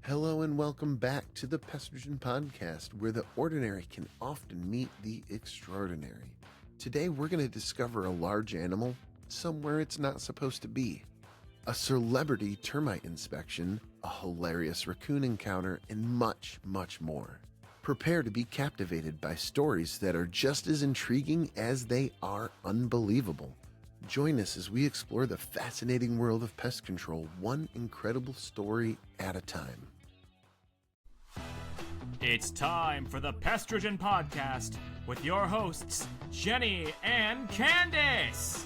Hello and welcome back to the Pestrogen Podcast, where the ordinary can often meet the extraordinary. Today we're going to discover a large animal somewhere it's not supposed to be, a celebrity termite inspection, a hilarious raccoon encounter, and much, much more. Prepare to be captivated by stories that are just as intriguing as they are unbelievable. Join us as we explore the fascinating world of pest control, one incredible story at a time. It's time for the Pestrogen Podcast with your hosts, Jenny and Kandyce.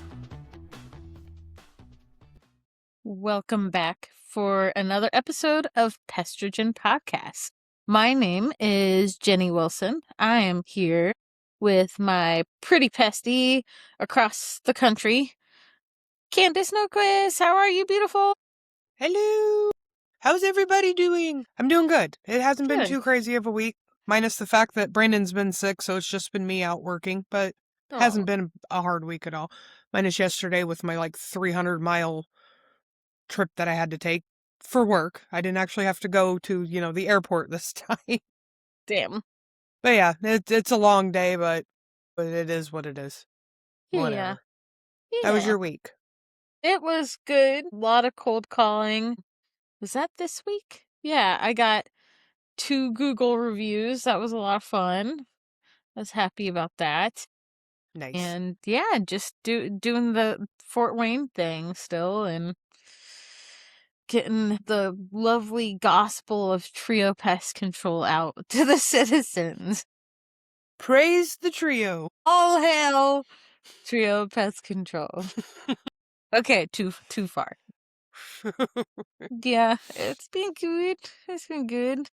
Welcome back for another episode of Pestrogen Podcast. My name is Jenny Wilson. I am here with my pretty pestie across the country, Kandyce Noquis. How are you, beautiful? Hello! How's everybody doing? I'm doing good. It hasn't been Good. too crazy of a week, minus the fact that Brandon's been sick, so it's just been me out working, but it hasn't been a hard week at all. Minus yesterday with my 300-mile trip that I had to take for work. I didn't actually have to go to, the airport this time. Damn. But yeah, it's a long day, but it is what it is. Whatever. Yeah. How was your week? It was good. A lot of cold calling. Was that this week? Yeah, I got 2 Google reviews. That was a lot of fun. I was happy about that. Nice. And yeah, just doing the Fort Wayne thing still and getting the lovely gospel of trio pest control out to the citizens. Praise the trio. All hail trio pest control. Okay, too far. Yeah, it's been good. It's been good.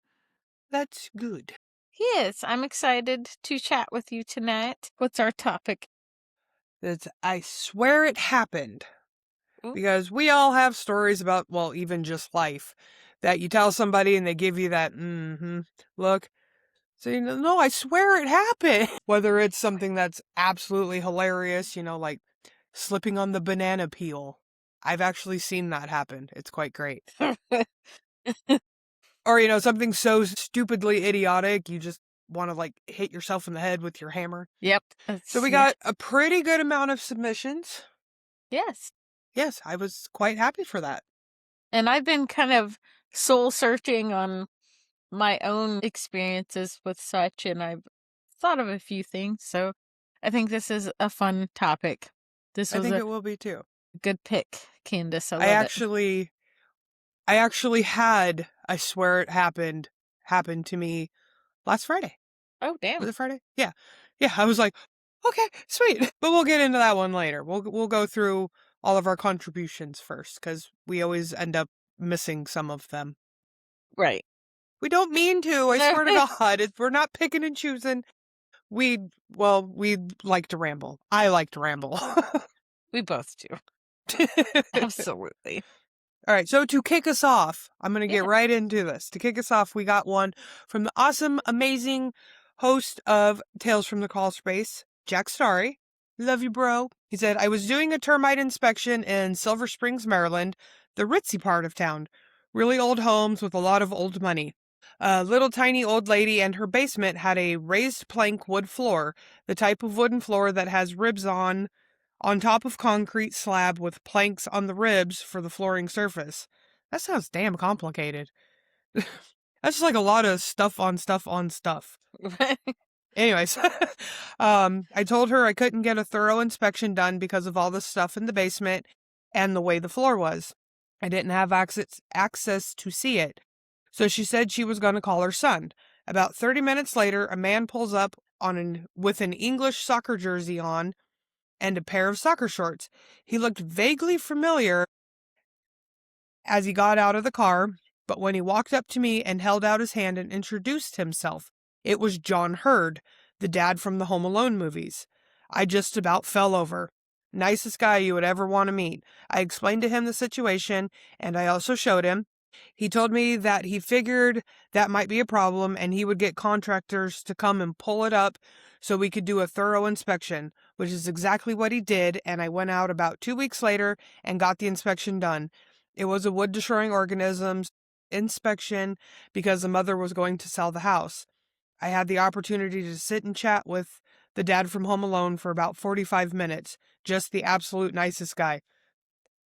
That's good. Yes, I'm excited to chat with you tonight. What's our topic? I swear it happened. Ooh. Because we all have stories about, even just life, that you tell somebody and they give you that, look. So, no, I swear it happened. Whether it's something that's absolutely hilarious, like slipping on the banana peel. I've actually seen that happen. It's quite great. Or, something so stupidly idiotic, you just want to, hit yourself in the head with your hammer. Yep. So we got a pretty good amount of submissions. Yes. Yes, I was quite happy for that. And I've been kind of soul searching on my own experiences with such, and I've thought of a few things. So I think this is a fun topic. I think it will be too. Good pick, Kandyce. I love I actually had, I swear it happened to me last Friday. Oh, damn. Was it Friday? Yeah. Yeah, I was like, okay, sweet. But we'll get into that one later. We'll go through all of our contributions first, because we always end up missing some of them. Right. We don't mean to, I swear to God. We're not picking and choosing. We like to ramble. I like to ramble. We both do. Absolutely. All right, so to kick us off, I'm going to get right into this. To kick us off, we got one from the awesome, amazing host of Tales from the Crawlspace, Jack Starry. Love you, bro. He said, I was doing a termite inspection in Silver Springs, Maryland, the ritzy part of town. Really old homes with a lot of old money. A little tiny old lady and her basement had a raised plank wood floor, the type of wooden floor that has ribs on top of concrete slab with planks on the ribs for the flooring surface. That sounds damn complicated. That's just like a lot of stuff on stuff on stuff. Anyways, I told her I couldn't get a thorough inspection done because of all the stuff in the basement and the way the floor was. I didn't have access to see it. So she said she was going to call her son. About 30 minutes later, a man pulls up with an English soccer jersey on and a pair of soccer shorts. He looked vaguely familiar as he got out of the car, but when he walked up to me and held out his hand and introduced himself, it was John Hurd, the dad from the Home Alone movies. I just about fell over. Nicest guy you would ever want to meet. I explained to him the situation, and I also showed him. He told me that he figured that might be a problem and he would get contractors to come and pull it up so we could do a thorough inspection, which is exactly what he did, and I went out about 2 weeks later and got the inspection done. It was a wood-destroying organisms. inspection because the mother was going to sell the house. I had the opportunity to sit and chat with the dad from Home Alone for about 45 minutes. Just the absolute nicest guy.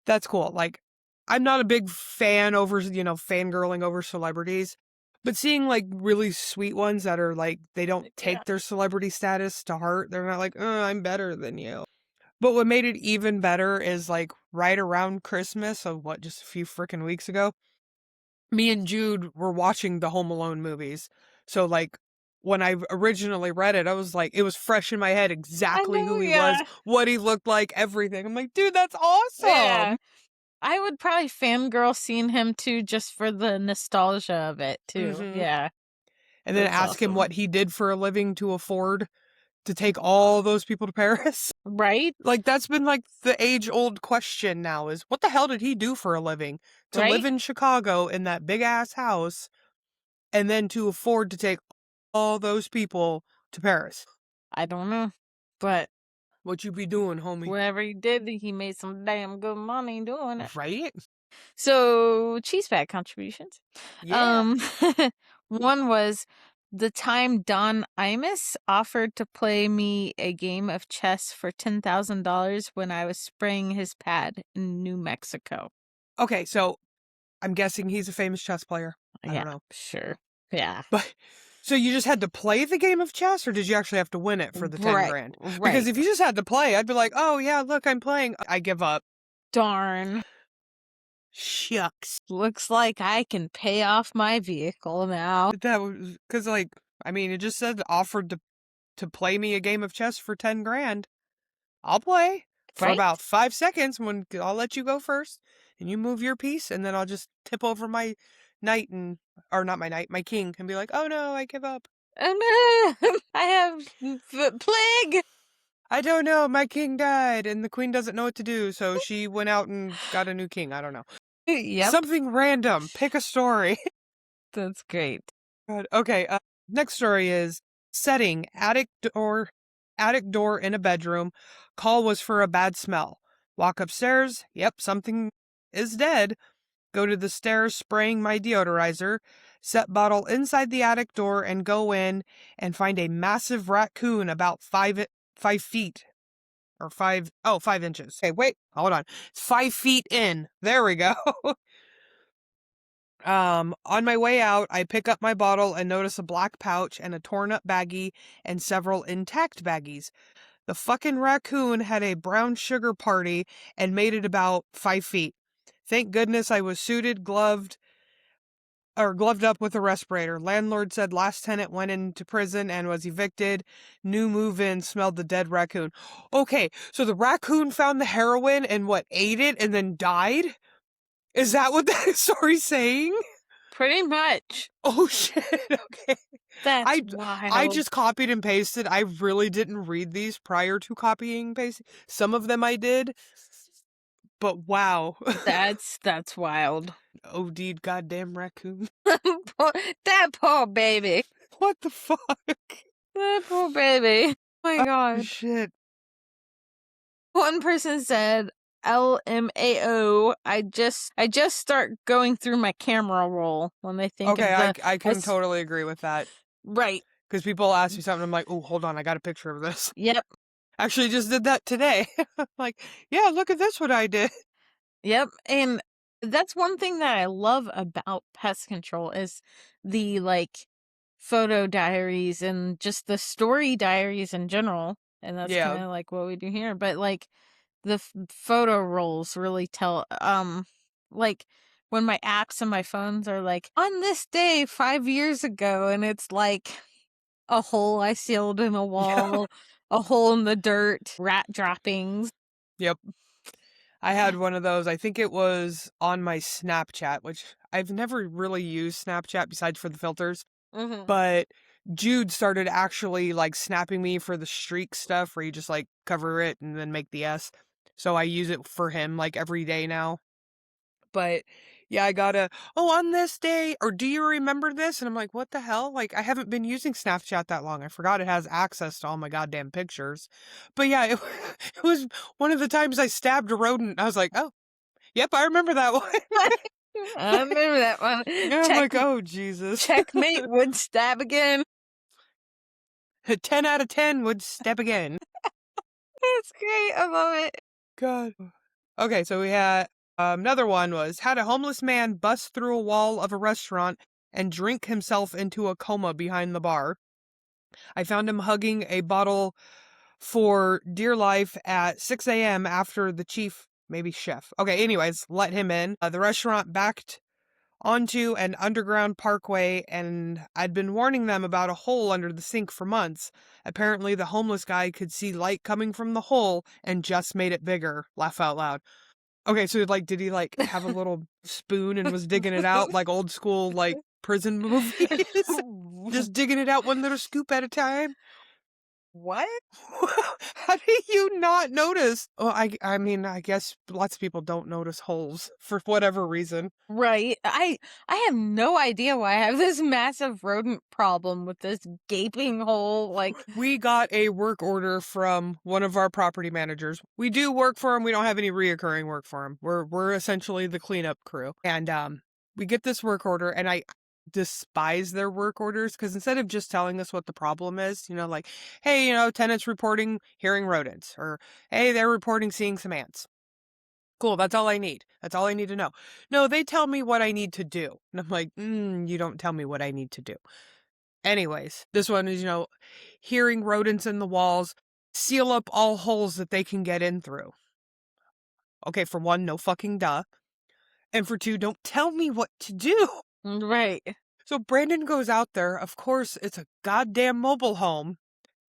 That's cool. Like, I'm not a big fan over, fangirling over celebrities, but seeing like really sweet ones that are like, they don't take their celebrity status to heart. They're not like, oh, I'm better than you. But what made it even better is like right around Christmas, so just a few freaking weeks ago, me and Jude were watching the Home Alone movies. So like when I originally read it, I was like, it was fresh in my head exactly who he was, what he looked like, everything. I'm like, dude, that's awesome. Yeah. I would probably fangirl seeing him too, just for the nostalgia of it too. Mhm. Yeah. And then That's ask him awesome. what he did for a living to afford to take all those people to Paris. Right? Like, that's been like the age-old question now is, what the hell did he do for a living? To Right? live in Chicago in that big-ass house and then to afford to take all those people to Paris. I don't know. But What you be doing, homie? whatever he did, he made some damn good money doing it. Right? So, cheese bag contributions. Yeah. One was the time Don Imus offered to play me a game of chess for $10,000 when I was spraying his pad in New Mexico. Okay, so I'm guessing he's a famous chess player. I don't know. Sure. Yeah. But so you just had to play the game of chess, or did you actually have to win it for the 10 grand? Right. Because if you just had to play, I'd be like, oh yeah, look, I'm playing. I give up. Darn. Shucks. Looks like I can pay off my vehicle now. That was because, like, I mean, it just said offered to play me a game of chess for 10 grand. I'll play for Right? about 5 seconds. When I'll let you go first, and you move your piece, and then I'll just tip over my knight or not my knight, my king, and be like, oh no, I give up. Oh no, I have plague. I don't know. My king died, and the queen doesn't know what to do, so she went out and got a new king. I don't know. Yep. Something random. Pick a story. That's great. Good. Okay. Next story is setting attic door in a bedroom. Call was for a bad smell. Walk upstairs. Yep, something is dead. Go to the stairs, spraying my deodorizer. Set bottle inside the attic door and go in and find a massive raccoon about 5 feet. Or 5 inches. Okay, wait, hold on. It's 5 feet in. There we go. On my way out, I pick up my bottle and notice a black pouch and a torn up baggie and several intact baggies. The fucking raccoon had a brown sugar party and made it about 5 feet. Thank goodness I was gloved up with a respirator. Landlord said last tenant went into prison and was evicted. New move-in smelled the dead raccoon. Okay, so the raccoon found the heroin and ate it and then died? Is that what that story's saying? Pretty much. Oh shit, okay. That's wild. I just copied and pasted. I really didn't read these prior to copying and pasting. Some of them I did. But wow. That's wild. OD'd goddamn raccoon. That poor baby. What the fuck? That poor baby. Oh my gosh. Shit. One person said, LMAO, I just start going through my camera roll when they think Okay, of I can totally agree with that. Right. Because people ask me something, I'm like, oh, hold on, I got a picture of this. Yep. Actually, just did that today. Like, yeah, look at this, what I did. Yep. And that's one thing that I love about pest control is the photo diaries and just the story diaries in general. And that's Yeah. kind of like what we do here. But the photo rolls really tell, when my apps and my phones are like, on this day 5 years ago, and it's like a hole I sealed in a wall, a hole in the dirt, rat droppings. Yep. I had one of those. I think it was on my Snapchat, which I've never really used Snapchat besides for the filters. Mm-hmm. But Jude started actually snapping me for the streak stuff where you just cover it and then make the S. So I use it for him every day now. But yeah, I gotta, on this day, or do you remember this? And I'm like, what the hell? I haven't been using Snapchat that long. I forgot it has access to all my goddamn pictures. But yeah, it was one of the times I stabbed a rodent. I was like, oh, yep, I remember that one. I remember that one. Yeah, I'm like, oh, Jesus. Checkmate would stab again. 10 out of 10 would step again. That's great. I love it. God. Okay, so we had another one was, had a homeless man bust through a wall of a restaurant and drink himself into a coma behind the bar. I found him hugging a bottle for dear life at 6 a.m. after the chief, maybe chef. Okay, anyways, let him in. The restaurant backed onto an underground parkway, and I'd been warning them about a hole under the sink for months. Apparently, the homeless guy could see light coming from the hole and just made it bigger. Laugh out loud. Okay, so like, did he like have a little spoon and was digging it out like old school like prison movies? Just digging it out one little scoop at a time? What? How do you not notice? Oh, I mean, I guess lots of people don't notice holes for whatever reason. Right. I have no idea why I have this massive rodent problem with this gaping hole. Like, We got a work order from one of our property managers. We do work for him. We don't have any reoccurring work for him. We're essentially the cleanup crew. And we get this work order, and I despise their work orders because instead of just telling us what the problem is, like, hey, tenants reporting hearing rodents, or hey, they're reporting seeing some ants. Cool, that's all I need. That's all I need to know. No, they tell me what I need to do. And I'm like, you don't tell me what I need to do. Anyways, this one is, hearing rodents in the walls, seal up all holes that they can get in through. Okay, for one, no fucking duh. And for two, don't tell me what to do. right. So Brandon goes out there. Of course, it's a goddamn mobile home,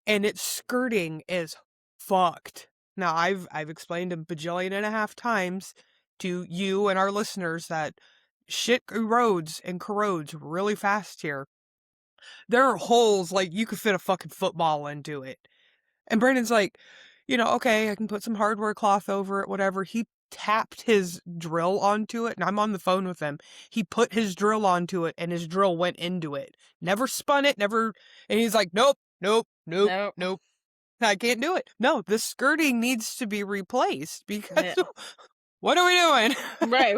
and its skirting is fucked. Now, I've explained a bajillion and a half times to you and our listeners that shit erodes and corrodes really fast here. There are holes like you could fit a fucking football into it. And Brandon's like, okay, I can put some hardware cloth over it, whatever. He tapped his drill onto it, and I'm on the phone with him. He put his drill onto it, and his drill went into it. Never spun it, never. And he's like, nope. I can't do it. No, the skirting needs to be replaced because what are we doing? Right.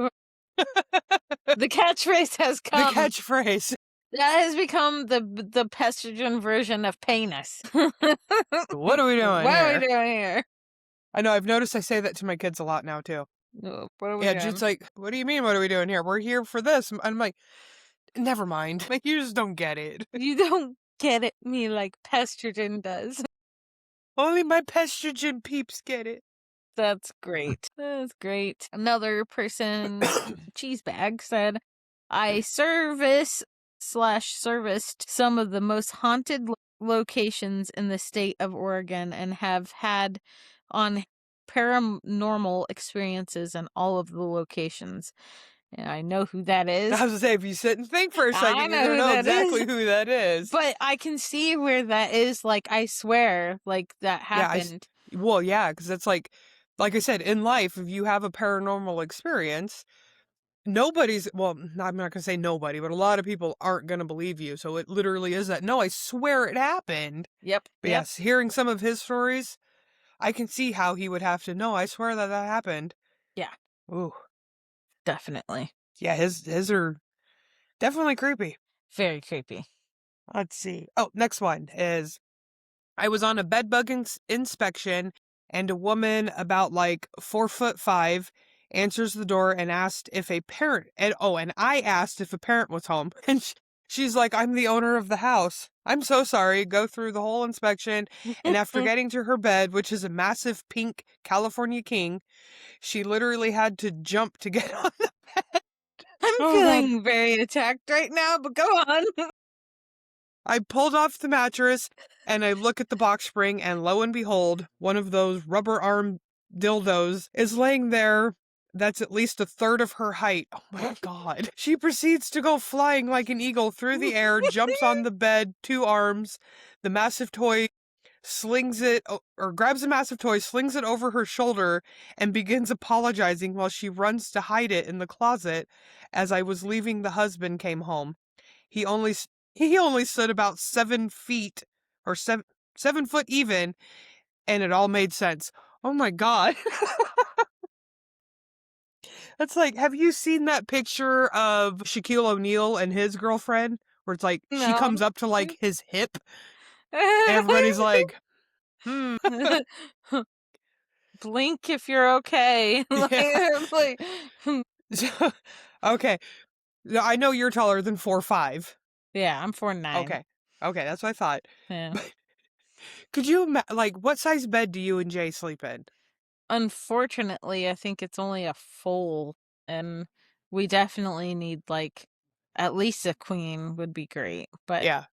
The catchphrase has come. The catchphrase. That has become the Pestrogen version of penis. What are we doing What here? are we doing here? I know, I've noticed I say that to my kids a lot now, too. What are we Yeah, doing? just like, what do you mean, what are we doing here? We're here for this. And I'm like, never mind. Like, you just don't get it. You don't get it me like Pestrogen does. Only my Pestrogen peeps get it. That's great. That's great. Another person, Cheesebag, said, I serviced some of the most haunted locations in the state of Oregon and have had on paranormal experiences in all of the locations. And I know who that is. I was gonna say, if you sit and think for a I second, know you're who gonna know that exactly is. who that is. But I can see where that is. Like, I swear, like, that happened. Well, yeah, because it's like I said, in life, if you have a paranormal experience, well, I'm not going to say nobody, but a lot of people aren't going to believe you. So it literally is that, no, I swear it happened. Yep. But yes, hearing some of his stories, I can see how he would have to know. I swear that happened. Yeah. Ooh. Definitely. Yeah, his are definitely creepy. Very creepy. Let's see. Oh, next one is, I was on a bedbug inspection, and a woman about like 4'5" answers the door and asked if a parent, and I asked if a parent was home. And she's like, I'm the owner of the house. I'm so sorry. Go through the whole inspection. And after getting to her bed, which is a massive pink California king, she literally had to jump to get on the bed. I'm feeling very attacked right now, but go on. I pulled off the mattress and I look at the box spring, and lo and behold, one of those rubber arm dildos is laying there. That's at least a third of her height. Oh my God. She proceeds to go flying like an eagle through the air, jumps on the bed, 2 arms, the massive toy, slings it, or grabs a massive toy, slings it over her shoulder, and begins apologizing while she runs to hide it in the closet. As I was leaving, the husband came home. He only stood about 7 feet, or 7 foot even, and it all made sense. Oh my God. That's like, have you seen that picture of Shaquille O'Neal and his girlfriend? Where it's like, she No. comes up to like his hip. And everybody's like, blink if you're okay. Like, okay. I know you're taller than 4'5". yeah, I'm 4'9". Okay. Okay, that's what I thought. Yeah. Could you, like, what size bed do you and Jay sleep in? Unfortunately, I think it's only a full, and we definitely need, like, at least a queen would be great. But yeah.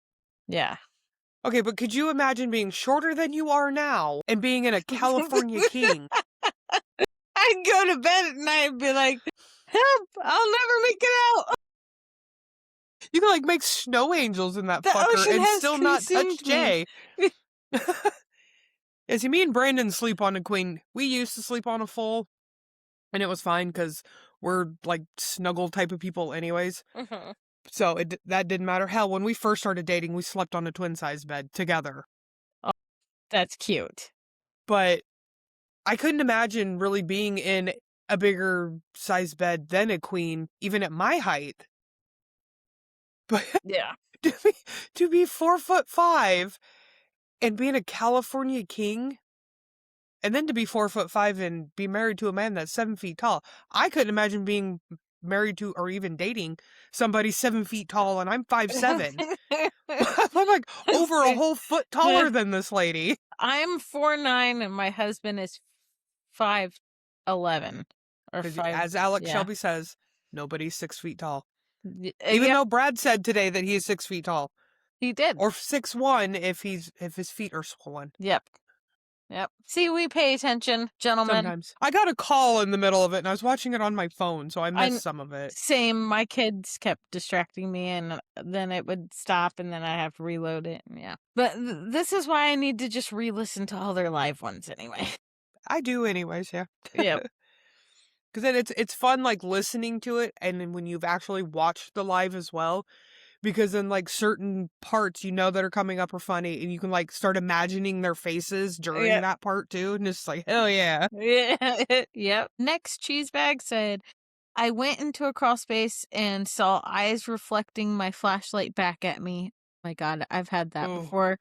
Okay, but could you imagine being shorter than you are now and being in a California king? I'd go to bed at night and be like, help, I'll never make it out. You can, like, make snow angels in that The fucker ocean and has still not touch consumed me. Jay. Yeah, see, me and Brandon sleep on a queen. We used to sleep on a full, and it was fine because we're, like, snuggle type of people anyways. Mm-hmm. So that didn't matter. Hell, when we first started dating, we slept on a twin-size bed together. Oh, that's cute. But I couldn't imagine really being in a bigger size bed than a queen, even at my height. But Yeah. to be 4'5" and being a California king, and then to be 4'5" and be married to a man that's 7 feet tall. I couldn't imagine being married to or even dating somebody 7 feet tall, and I'm 5'7". I'm like over a whole foot taller than this lady. I'm 4'9" and my husband is 5'11" or 5. As Alex yeah. Shelby says, nobody's 6 feet tall. Even Even though Brad said today that he's 6 feet tall, he did, or 6'1" if his feet are swollen. Yep. See, we pay attention, gentlemen. Sometimes I got a call in the middle of it, and I was watching it on my phone, so I missed some of it. Same. My kids kept distracting me, and then it would stop, and then I have to reload it. Yeah, but this is why I need to just re-listen to all their live ones anyway. I do, anyways. Yeah. Yep. Because then it's fun, like, listening to it, and then when you've actually watched the live as well, because then, like, certain parts that are coming up are funny, and you can, like, start imagining their faces during that part too, and it's like, hell yeah. Yeah. Yep. Next cheese bag said, I went into a crawl space and saw eyes reflecting my flashlight back at me. Oh my God, I've had that before.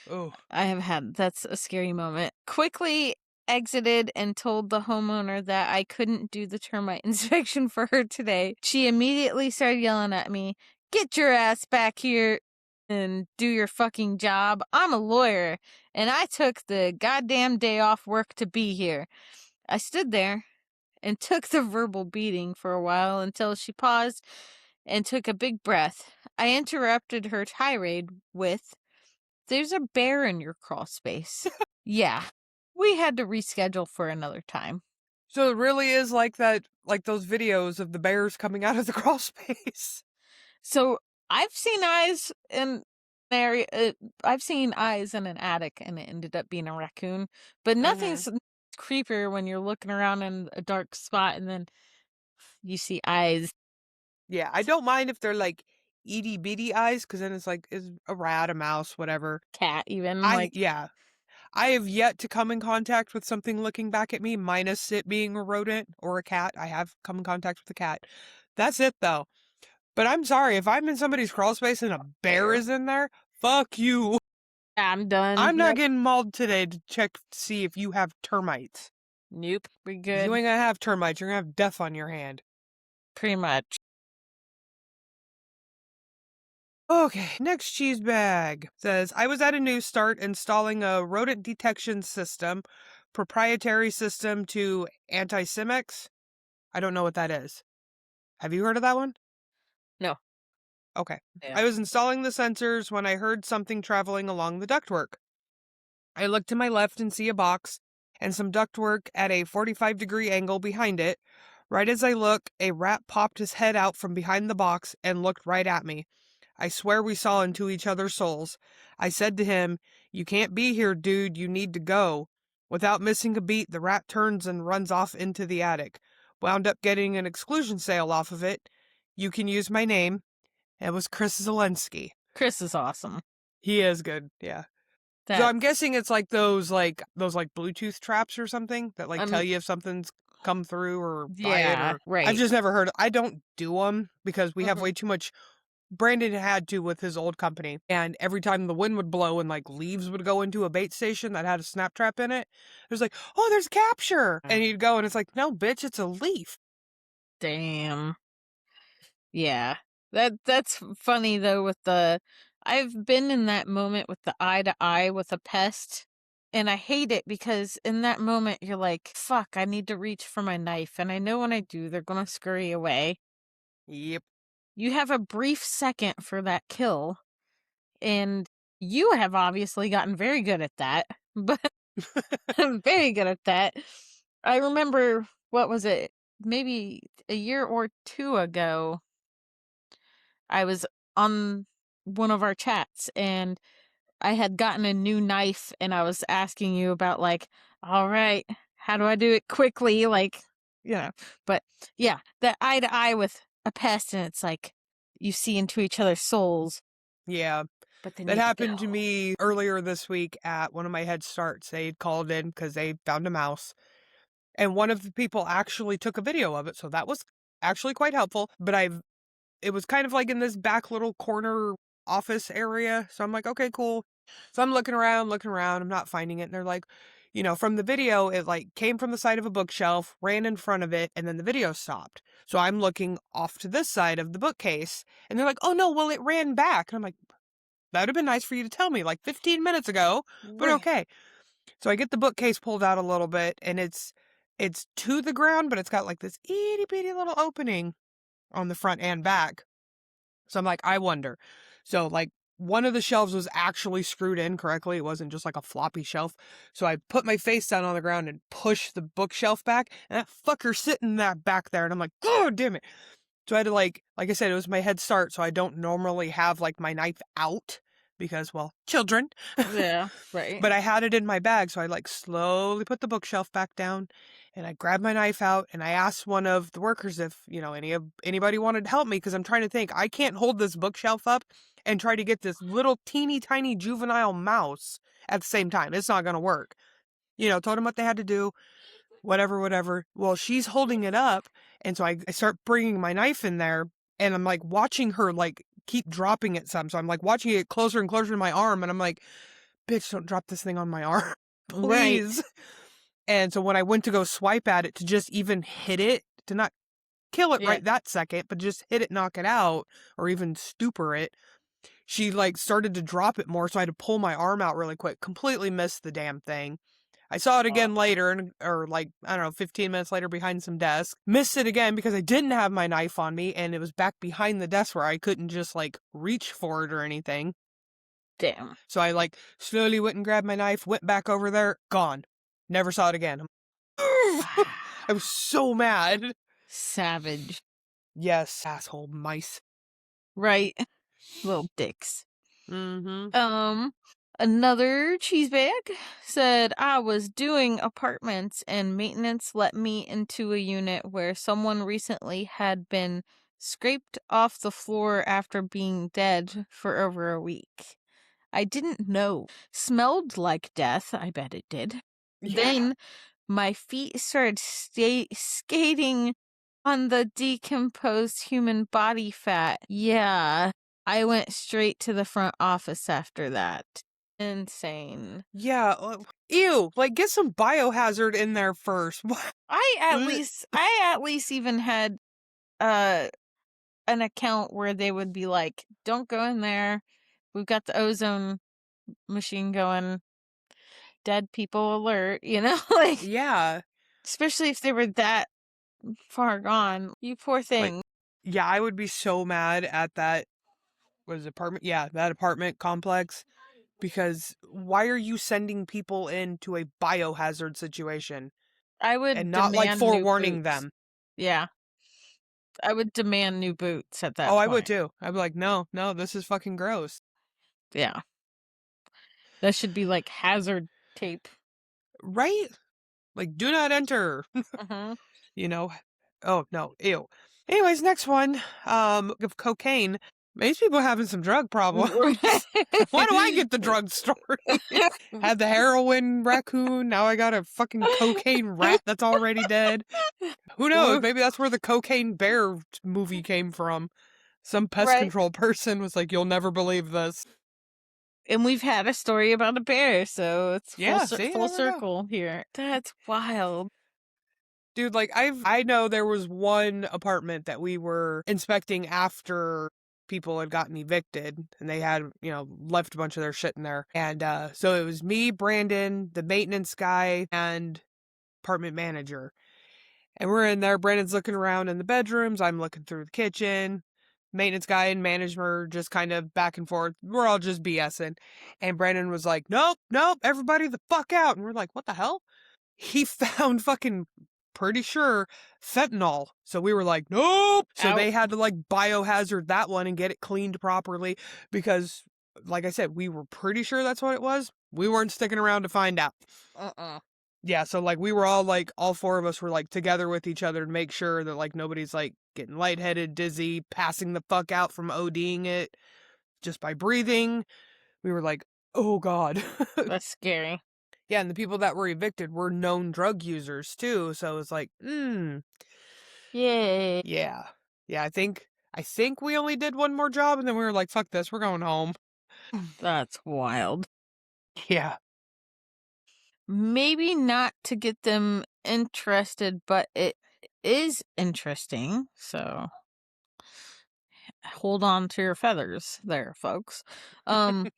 Oh. That's a scary moment. Quickly exited and told the homeowner that I couldn't do the termite inspection for her today. She immediately started yelling at me, get your ass back here and do your fucking job. I'm a lawyer, and I took the goddamn day off work to be here. I stood there and took the verbal beating for a while until she paused and took a big breath. I interrupted her tirade with, there's a bear in your crawl space. Yeah. We had to reschedule for another time. So it really is like that, like those videos of the bears coming out of the crawl space. So I've seen eyes in an area. I've seen eyes in an attic, and it ended up being a raccoon. But nothing's creepier when you're looking around in a dark spot and then you see eyes. Yeah, I don't mind if they're like itty bitty eyes, because then it's like is a rat, a mouse, whatever. Cat, even. Yeah. I have yet to come in contact with something looking back at me, minus it being a rodent or a cat. I have come in contact with a cat. That's it, though. But I'm sorry, if I'm in somebody's crawl space and a bear is in there, fuck you. I'm done. I'm not getting mauled today to check to see if you have termites. Nope, we If good. you ain't gonna have termites, you're gonna have death on your hand. Pretty much. Okay, next cheese bag says, I was at a new start installing a rodent detection system, proprietary system to Anti-Cimex. I don't know what that is. Have you heard of that one? No. Okay. Yeah. I was installing the sensors when I heard something traveling along the ductwork. I look to my left and see a box and some ductwork at a 45-degree angle behind it. Right as I look, a rat popped his head out from behind the box and looked right at me. I swear we saw into each other's souls. I said to him, you can't be here, dude. You need to go. Without missing a beat, the rat turns and runs off into the attic. Wound up getting an exclusion sale off of it. You can use my name. It was Chris Zelensky. Chris is awesome. He is good, yeah. So I'm guessing it's like those Bluetooth traps or something that tell you if something's come through or buy it. Yeah, Or right. I've just never heard. I don't do them because we have Mhm. way too much. Brandon had to with his old company, and every time the wind would blow and like leaves would go into a bait station that had a snap trap in it, it was like, oh, there's capture, and he'd go and it's like, no, bitch, it's a leaf. Damn. Yeah. That's funny though with the I've been in that moment with the eye to eye with a pest, and I hate it because in that moment you're like, fuck, I need to reach for my knife, and I know when I do they're going to scurry away. Yep. You have a brief second for that kill, and you have obviously gotten very good at that. But I'm very good at that. I remember, what was it? Maybe a year or two ago, I was on one of our chats and I had gotten a new knife and I was asking you about, like, all right, how do I do it quickly? Like, but yeah, that eye to eye with a pest, and it's like you see into each other's souls. Yeah. But then That you happened to go. me earlier this week at one of my head starts. They had called in because they found a mouse. And one of the people actually took a video of it. So that was actually quite helpful. But it was kind of like in this back little corner office area. So I'm like, okay, cool. So I'm looking around. I'm not finding it. And they're like, from the video, it like came from the side of a bookshelf, ran in front of it, and then the video stopped. So I'm looking off to this side of the bookcase. And they're like, oh no, well, it ran back. And I'm like, that would have been nice for you to tell me like 15 minutes ago, but Right. okay. So I get the bookcase pulled out a little bit, and it's to the ground, but it's got like this itty bitty little opening on the front and back. So I'm like, I wonder. So like one of the shelves was actually screwed in correctly. It wasn't just like a floppy shelf. So I put my face down on the ground and pushed the bookshelf back, and that fucker sitting that back there. And I'm like, oh, damn it. So I had to like I said, it was my head start. So I don't normally have like my knife out because, well, children. Yeah, right. But I had it in my bag. So I like slowly put the bookshelf back down, and I grabbed my knife out, and I asked one of the workers if, anybody wanted to help me. Cause I'm trying to think, I can't hold this bookshelf up and try to get this little teeny tiny juvenile mouse at the same time. It's not going to work. Told them what they had to do. Whatever. Well, she's holding it up. And so I start bringing my knife in there, and I'm like watching her like keep dropping it some. So I'm like watching it closer and closer to my arm. And I'm like, bitch, don't drop this thing on my arm, please. Right. And so when I went to go swipe at it to just even hit it, to not kill it right that second, but just hit it, knock it out, or even stupor it, she like started to drop it more. So I had to pull my arm out really quick, completely missed the damn thing. I saw it again later, or like, I don't know, 15 minutes later behind some desk. Missed it again because I didn't have my knife on me, and it was back behind the desk where I couldn't just like reach for it or anything. Damn. So I like slowly went and grabbed my knife, went back over there, gone. Never saw it again. I was so mad. Savage. Yes, asshole mice. Right. Little dicks. Mm-hmm. Another cheese bag said, I was doing apartments and maintenance let me into a unit where someone recently had been scraped off the floor after being dead for over a week. I didn't know. Smelled like death. I bet it did. Yeah. Then my feet started skating on the decomposed human body fat. Yeah. I went straight to the front office after that. Insane. Yeah. Ew. Like, get some biohazard in there first. I at least even had an account where they would be like, don't go in there. We've got the ozone machine going. Dead people alert, like, yeah. Especially if they were that far gone. You poor thing. Like, yeah, I would be so mad at that. Apartment? Yeah, that apartment complex. Because why are you sending people into a biohazard situation? I would and not like forewarning them. Yeah. I would demand new boots at that point. Oh, I would too. I'd be like, no, this is fucking gross. Yeah. That should be like hazard tape. Right? Like, do not enter. Uh-huh. Oh, no. Ew. Anyways, next one. Of cocaine. These people having some drug problems. Why do I get the drug story? Had the heroin raccoon. Now I got a fucking cocaine rat that's already dead. Who knows? Maybe that's where the cocaine bear movie came from. Some pest control person was like, "You'll never believe this." And we've had a story about a bear, so it's full see, circle here. That's wild. Dude, like, I know there was one apartment that we were inspecting after people had gotten evicted, and they had, left a bunch of their shit in there. And so it was me, Brandon, the maintenance guy, and apartment manager. And we're in there. Brandon's looking around in the bedrooms. I'm looking through the kitchen. Maintenance guy and manager just kind of back and forth. We're all just BSing. And Brandon was like, nope, everybody the fuck out. And we're like, what the hell? He found fucking, pretty sure, fentanyl. So we were like, nope. So they had to like biohazard that one and get it cleaned properly because, like I said, we were pretty sure that's what it was. We weren't sticking around to find out. Yeah, so like we were all like, all four of us were like together with each other to make sure that like nobody's like getting lightheaded, dizzy, passing the fuck out from ODing it just by breathing. We were like, oh God. That's scary. Yeah, and the people that were evicted were known drug users too, so it's like, Yay. Yeah. Yeah, I think we only did one more job and then we were like, fuck this, we're going home. That's wild. Yeah. Maybe not to get them interested, but it is interesting, so hold on to your feathers there, folks. In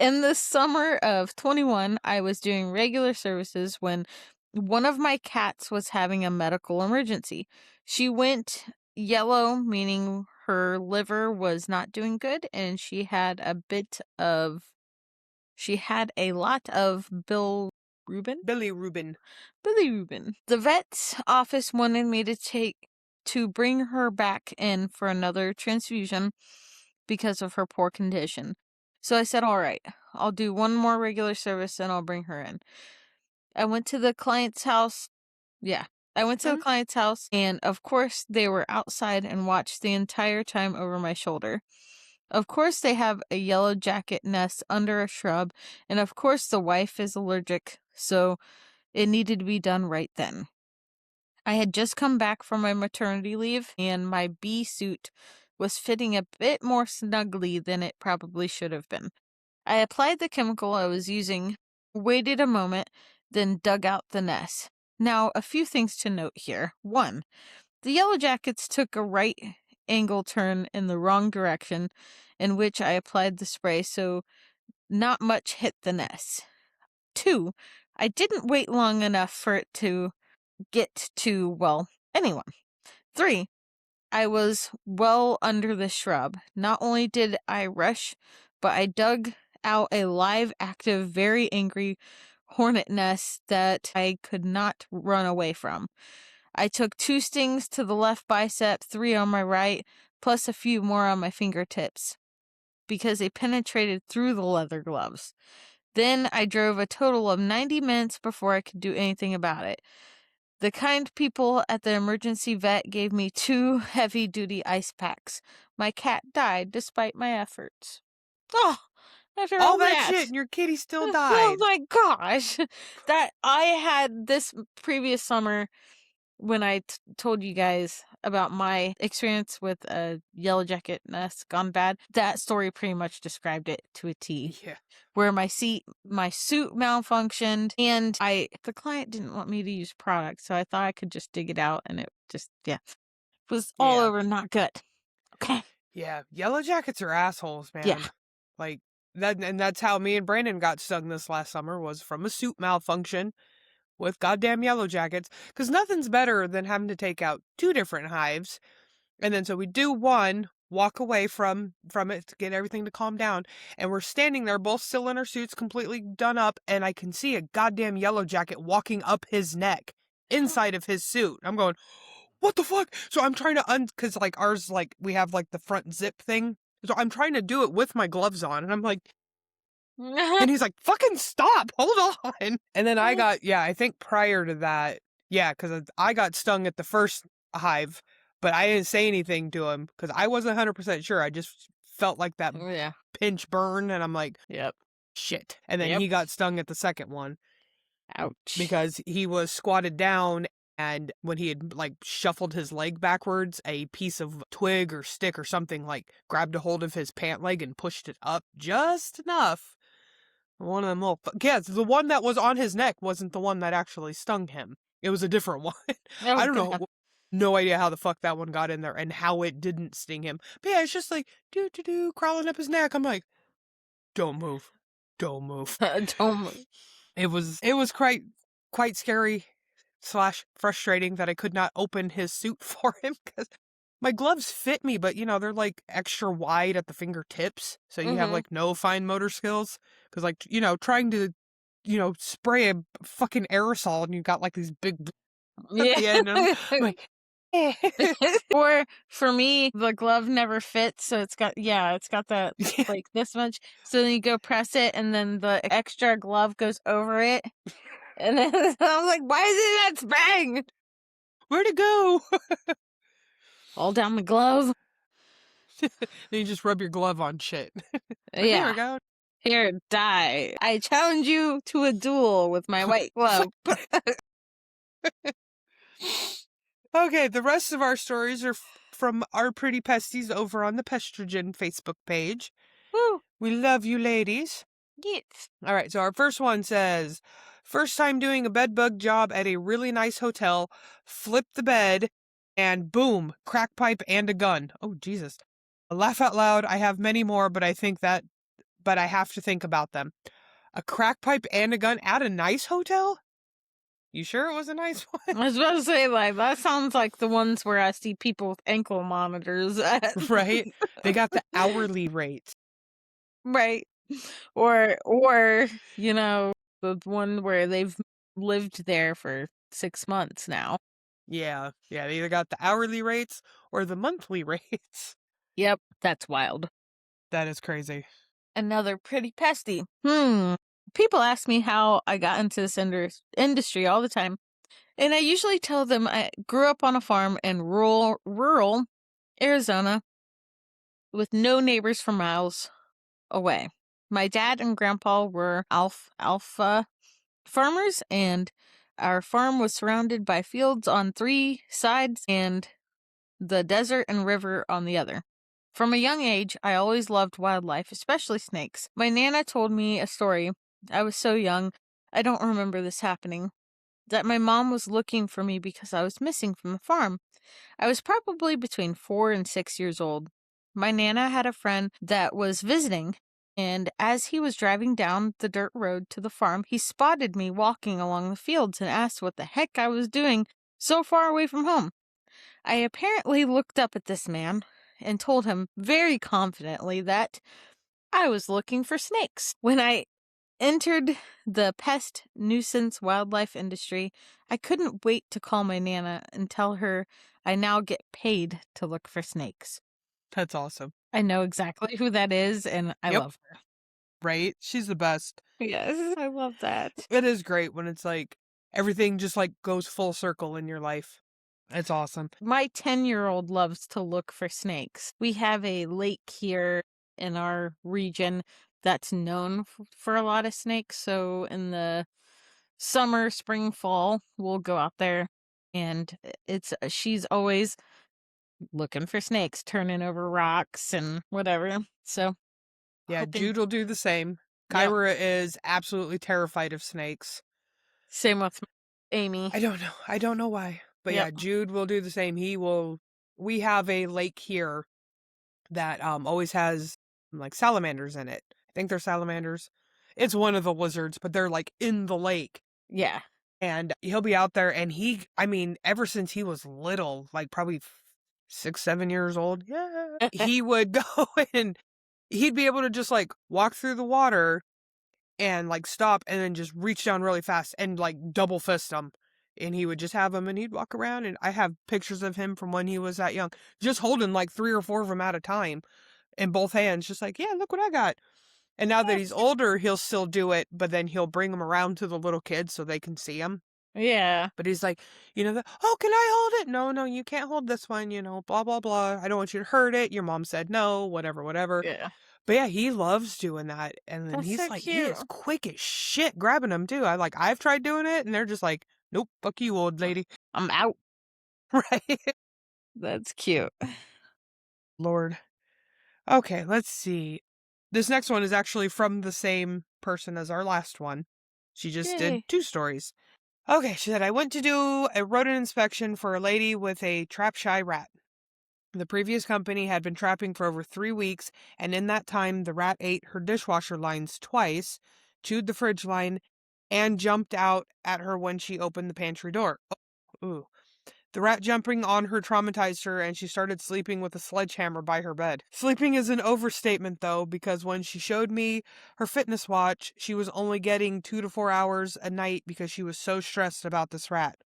the summer of 21, I was doing regular services when one of my cats was having a medical emergency. She went yellow, meaning her liver was not doing good, and she had a lot of bilirubin. The vet's office wanted me to bring her back in for another transfusion because of her poor condition. So I said, all right, I'll do one more regular service and I'll bring her in. I went to the client's house. Yeah. I went to the client's house, and of course they were outside and watched the entire time over my shoulder. Of course they have a yellow jacket nest under a shrub, and of course the wife is allergic, so it needed to be done right then. I had just come back from my maternity leave, and my bee suit was fitting a bit more snugly than it probably should have been. I applied the chemical I was using, waited a moment, then dug out the nest. Now, a few things to note here. 1, the yellow jackets took a right angle turn in the wrong direction in which I applied the spray, so not much hit the nest. 2, I didn't wait long enough for it to get to, well, anyone. 3, I was well under the shrub. Not only did I rush, but I dug out a live, active, very angry hornet nest that I could not run away from. I took 2 stings to the left bicep, 3 on my right, plus a few more on my fingertips, because they penetrated through the leather gloves. Then I drove a total of 90 minutes before I could do anything about it. The kind people at the emergency vet gave me 2 heavy-duty ice packs. My cat died despite my efforts. Oh, after all that shit, and your kitty still died. Oh my gosh. That I had this previous summer when I told you guys about my experience with a yellow jacket nest gone bad. That story pretty much described it to a T. Yeah. Where my suit malfunctioned, and the client didn't want me to use product, so I thought I could just dig it out, and it just, was all over, not good. Okay. Yeah, yellow jackets are assholes, man. Yeah. Like, and that's how me and Brandon got stung this last summer, was from a suit malfunction with goddamn yellow jackets, because nothing's better than having to take out 2 different hives, and then so we do one, walk away from it to get everything to calm down, and we're standing there both still in our suits, completely done up, and I can see a goddamn yellow jacket walking up his neck inside of his suit. I'm going, what the fuck? So I'm trying to because like ours, like we have like the front zip thing, so I'm trying to do it with my gloves on, and I'm like, and he's like, fucking stop, hold on. And then I got, I think prior to that, because I got stung at the first hive But I didn't say anything to him because I wasn't 100% sure. I just felt like that Oh, yeah. pinch burn, and I'm like, Yep. shit. And then Yep. he got stung at the second one Ouch. because he was squatted down, and when he had like shuffled his leg backwards, a piece of twig or stick or something like grabbed a hold of his pant leg and pushed it up just enough. One of them little... Yes, the one that was on his neck wasn't the one that actually stung him. It was a different one. Oh, I don't God. know. No idea how the fuck that one got in there and how it didn't sting him. But yeah, it's just like, crawling up his neck. I'm like, don't move. Don't move. Don't move. It was quite scary / frustrating that I could not open his suit for him because my gloves fit me, but they're like extra wide at the fingertips. So you have Mhm. like no fine motor skills. Because like, trying to, spray a fucking aerosol and you got like these big at the end. And I'm like, Or for me, the glove never fits, so it's got that like this much. So then you go press it, and then the extra glove goes over it, and then I'm like, why is it not spraying? where'd it go? All down the glove. Then you just rub your glove on shit. There Yeah. we go. Here, die. I challenge you to a duel with my white glove. Okay, the rest of our stories are from our pretty pesties over on the Pestrogen Facebook page. Woo. We love you, ladies. Yes. All right, so our first one says, first time doing a bed bug job at a really nice hotel, flipped the bed, and boom, crack pipe and a gun. Oh, Jesus. Laugh out loud. I have many more, but I have to think about them. A crack pipe and a gun at a nice hotel? You sure it was a nice one? I was about to say, like, that sounds like the ones where I see people with ankle monitors. Right? They got the hourly rates. Right. Or, the one where they've lived there for 6 months now. Yeah, they either got the hourly rates or the monthly rates. Yep, that's wild. That is crazy. Another pretty pesty. People ask me how I got into this industry all the time, and I usually tell them I grew up on a farm in rural Arizona with no neighbors for miles away. My dad and grandpa were alpha farmers, and our farm was surrounded by fields on 3 sides and the desert and river on the other. From a young age, I always loved wildlife, especially snakes. My Nana told me a story. I was so young, I don't remember this happening, that my mom was looking for me because I was missing from the farm. I was probably between 4 and 6 years old. My Nana had a friend that was visiting, and as he was driving down the dirt road to the farm, he spotted me walking along the fields and asked what the heck I was doing so far away from home. I apparently looked up at this man and told him very confidently that I was looking for snakes. When I entered the pest nuisance wildlife industry, I couldn't wait to call my Nana and tell her I now get paid to look for snakes. That's awesome. I know exactly who that is, and I love her. Right? She's the best. Yes, I love that. It is great when it's like everything just like goes full circle in your life. It's awesome. My 10-year-old loves to look for snakes. We have a lake here in our region that's known for a lot of snakes. So in the summer, spring, fall, we'll go out there, and she's always looking for snakes, turning over rocks and whatever. So Yeah, Jude will do the same. Kyra is absolutely terrified of snakes. Same with Amy. I don't know why. But yeah, Jude will do the same. We have a lake here that always has like salamanders in it. I think they're salamanders. It's one of the lizards, but they're like in the lake. Yeah. And he'll be out there, and ever since he was little, like probably 6, 7 years old, he would go and he'd be able to just like walk through the water and like stop and then just reach down really fast and like double fist them. And he would just have them, and he'd walk around, and I have pictures of him from when he was that young, just holding like 3 or 4 of them at a time in both hands, just like, yeah, look what I got. And now that he's older, he'll still do it, but then he'll bring them around to the little kids so they can see him. Yeah. But he's like, oh, can I hold it? No, you can't hold this one, blah, blah, blah. I don't want you to hurt it. Your mom said no, whatever, whatever. Yeah. But yeah, he loves doing that. And then That's he's so like, he cute. is quick as shit grabbing them too. I've tried doing it and they're just like, nope, fuck you, old lady. I'm out. Right. That's cute. Lord. Okay, let's see. This next one is actually from the same person as our last one. She just did Yay. 2 stories. Okay, she said, I went to do a rodent inspection for a lady with a trap-shy rat. The previous company had been trapping for over 3 weeks, and in that time, the rat ate her dishwasher lines twice, chewed the fridge line, and jumped out at her when she opened the pantry door. Oh, ooh. The rat jumping on her traumatized her, and she started sleeping with a sledgehammer by her bed. Sleeping is an overstatement, though, because when she showed me her fitness watch, she was only getting 2 to 4 hours a night because she was so stressed about this rat.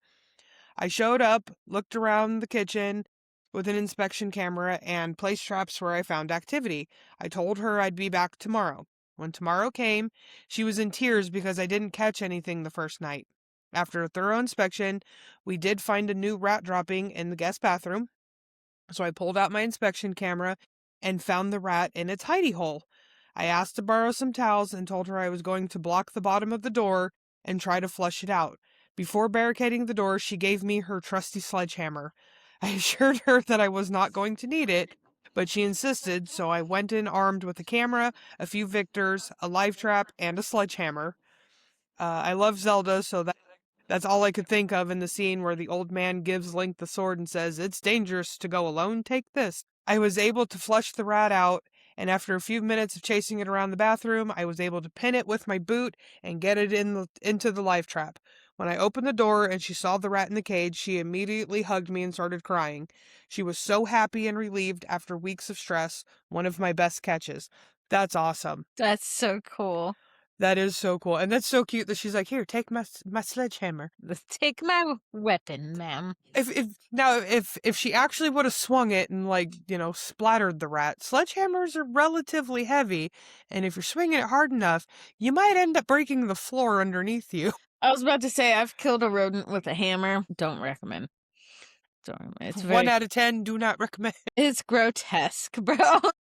I showed up, looked around the kitchen with an inspection camera, and placed traps where I found activity. I told her I'd be back tomorrow. When tomorrow came, she was in tears because I didn't catch anything the first night. After a thorough inspection, we did find a new rat dropping in the guest bathroom, so I pulled out my inspection camera and found the rat in its hidey hole. I asked to borrow some towels and told her I was going to block the bottom of the door and try to flush it out. Before barricading the door, she gave me her trusty sledgehammer. I assured her that I was not going to need it, but she insisted, so I went in armed with a camera, a few Victors, a live trap, and a sledgehammer. I love Zelda, so that's all I could think of in the scene where the old man gives Link the sword and says, "It's dangerous to go alone, take this." I was able to flush the rat out, and after a few minutes of chasing it around the bathroom, I was able to pin it with my boot and get it into the live trap. When I opened the door and she saw the rat in the cage, she immediately hugged me and started crying. She was so happy and relieved after weeks of stress. One of my best catches. That's awesome. That's so cool. That is so cool. And that's so cute that she's like, here, take my sledgehammer. Take my weapon, ma'am. If she actually would have swung it and splattered the rat, sledgehammers are relatively heavy, and if you're swinging it hard enough, you might end up breaking the floor underneath you. I was about to say, I've killed a rodent with a hammer. Don't recommend. It's 1 out of 10, do not recommend. It's grotesque, bro.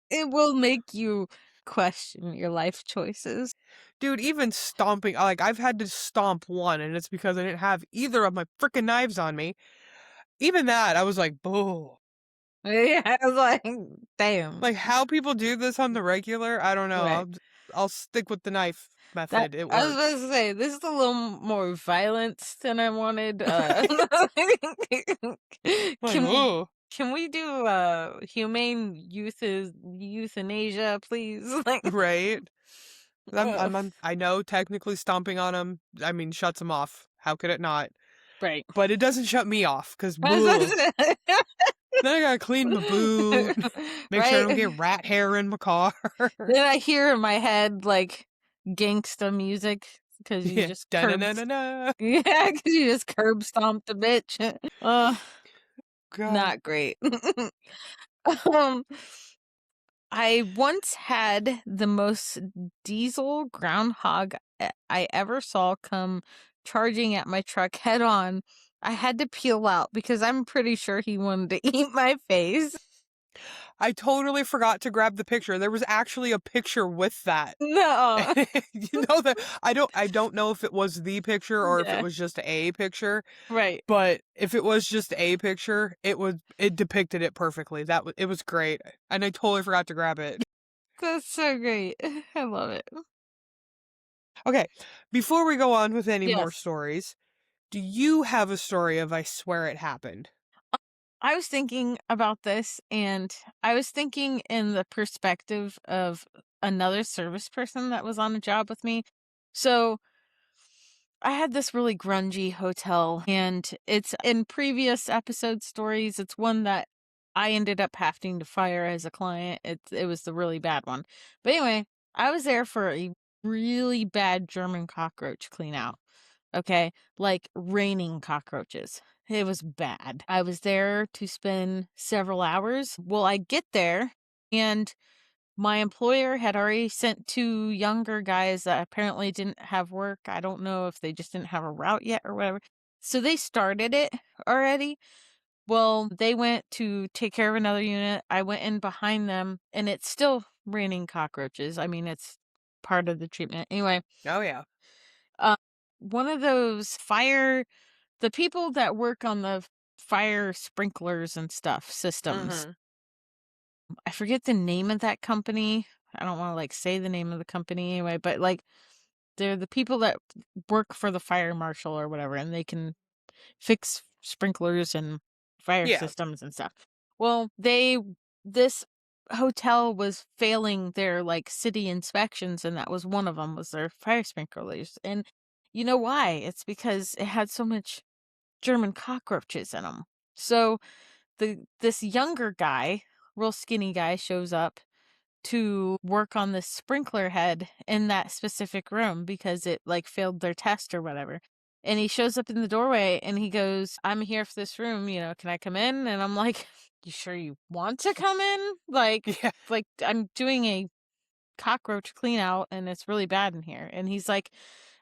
It will make you question your life choices. Dude, even stomping, I've had to stomp one, and it's because I didn't have either of my freaking knives on me. Even that, I was like, boo. Yeah, I was like, damn. Like, how people do this on the regular, I don't know. Right. I'll stick with the knife method. It works. I was about to say, this is a little more violence than I wanted. Can we do humane euthanasia, please? Right. I know technically stomping on them, shuts them off. How could it not? Right. But it doesn't shut me off, because then I gotta clean my boot, make sure I don't get rat hair in my car. Then I hear in my head, gangsta music, because you just curb... Yeah, because you just curb stomped a bitch. God. Not great. I once had the most diesel groundhog I ever saw come charging at my truck head on. I had to peel out because I'm pretty sure he wanted to eat my face. I totally forgot to grab the picture. There was actually a picture with that. No. You know that I don't know if it was the picture or if it was just a picture. Right. But if it was just a picture, it depicted it perfectly. It was great. And I totally forgot to grab it. That's so great. I love it. Okay, before we go on with any more stories, do you have a story of I swear it happened? I was thinking about this, and I was thinking in the perspective of another service person that was on a job with me. So I had this really grungy hotel, and it's in previous episode stories. It's one that I ended up having to fire as a client. It was the really bad one. But anyway, I was there for a really bad German cockroach clean out. Okay, like raining cockroaches. It was bad. I was there to spend several hours. Well, I get there, and my employer had already sent 2 younger guys that apparently didn't have work. I don't know if they just didn't have a route yet or whatever. So they started it already. Well, they went to take care of another unit. I went in behind them, and it's still raining cockroaches. I mean, it's part of the treatment. Anyway, Oh, yeah. one of those the people that work on the fire sprinklers and stuff systems, I forget the name of that company. I don't want to like say the name of the company anyway, but like they're the people that work for the fire marshal or whatever, and they can fix sprinklers and fire Yeah. systems and stuff. Well, this hotel was failing their like city inspections, and that was one of them, was their fire sprinklers. And you know why? It's because it had so much German cockroaches in them. So this younger guy, real skinny guy, shows up to work on the sprinkler head in that specific room because it like failed their test or whatever. And he shows up in the doorway and he goes, "I'm here for this room, can I come in?" And I'm like, "You sure you want to come in? Yeah. Like I'm doing a cockroach clean out and it's really bad in here." And he's like,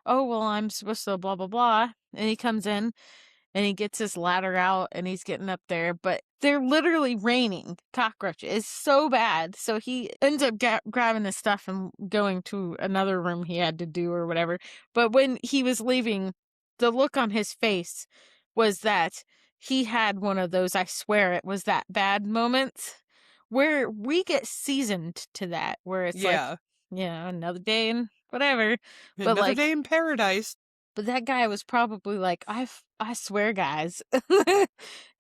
"Oh, well, I'm supposed to blah blah blah." And he comes in and he gets his ladder out and he's getting up there, but they're literally raining cockroaches. It's so bad. So he ends up grabbing his stuff and going to another room he had to do or whatever. But when he was leaving, the look on his face was that he had one of those, I swear it was that bad moments where we get seasoned to that, where it's Yeah. another day and whatever. But Another day in paradise. but that guy was probably like, I swear, guys.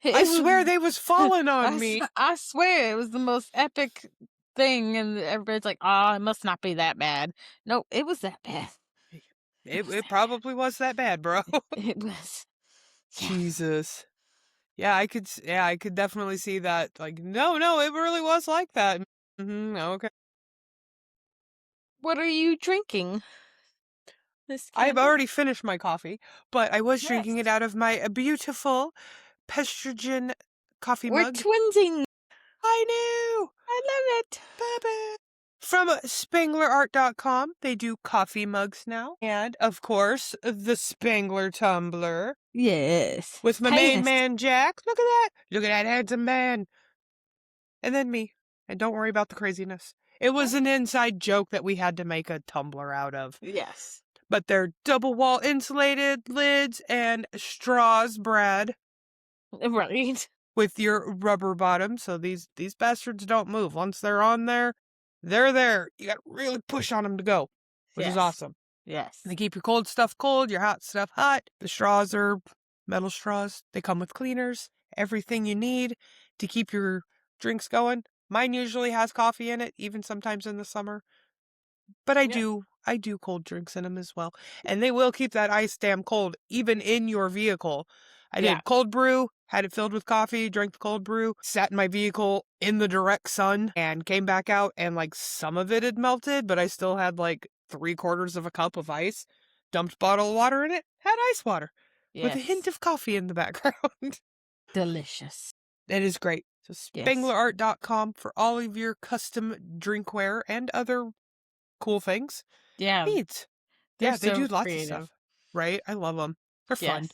I swear they was falling on me. I swear it was the most epic thing. And everybody's like, "Oh, it must not be that bad." No, it was that bad. It probably was that bad, bro. It was. Yeah. Jesus. Yeah, I could definitely see that. Like, no, it really was like that. Okay. What are you drinking? I've already finished my coffee, but I was drinking Yes. it out of my beautiful Pestrogen coffee We're mug. twinsing. I knew! I love it. Baby. From SpanglerArt.com, they do coffee mugs now. And, of course, the Spangler tumbler. Yes. With my main Finest. man, Jack. Look at that. Look at that handsome man. And then me. And don't worry about the craziness. It was an inside joke that we had to make a tumbler out of. Yes. But they're double wall insulated lids and straws, Brad. Right. With your rubber bottom, so these bastards don't move. Once they're on there, they're there. You gotta really push on them to go, which is awesome. Yes. They keep your cold stuff cold, your hot stuff hot. The straws are metal straws. They come with cleaners, everything you need to keep your drinks going. Mine usually has coffee in it, even sometimes in the summer. But I do cold drinks in them as well. And they will keep that ice damn cold, even in your vehicle. I did cold brew, had it filled with coffee, drank the cold brew, sat in my vehicle in the direct sun, and came back out, and like some of it had melted, but I still had like 3/4 of a cup of ice, dumped a bottle of water in it, had ice water with a hint of coffee in the background. Delicious. It is great. So SpanglerArt.com for all of your custom drinkware and other cool things. Yeah. Neat. They're Yeah, they so do lots creative. of stuff. Right? I love them. They're fun.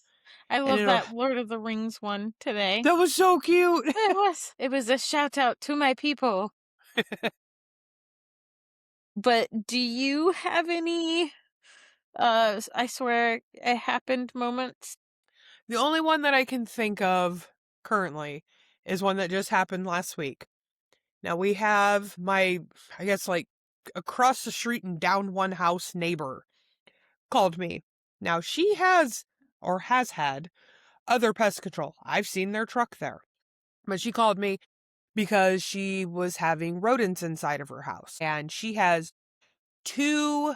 I love it'll- that Lord of the Rings one today. That was so cute. It was a shout out to my people. But do you have any I swear it happened moments? The only one that I can think of currently is one that just happened last week. Now we have my, I guess like across the street and down one house neighbor called me. Now she has had other pest control. I've seen their truck there. But she called me because she was having rodents inside of her house. And she has 2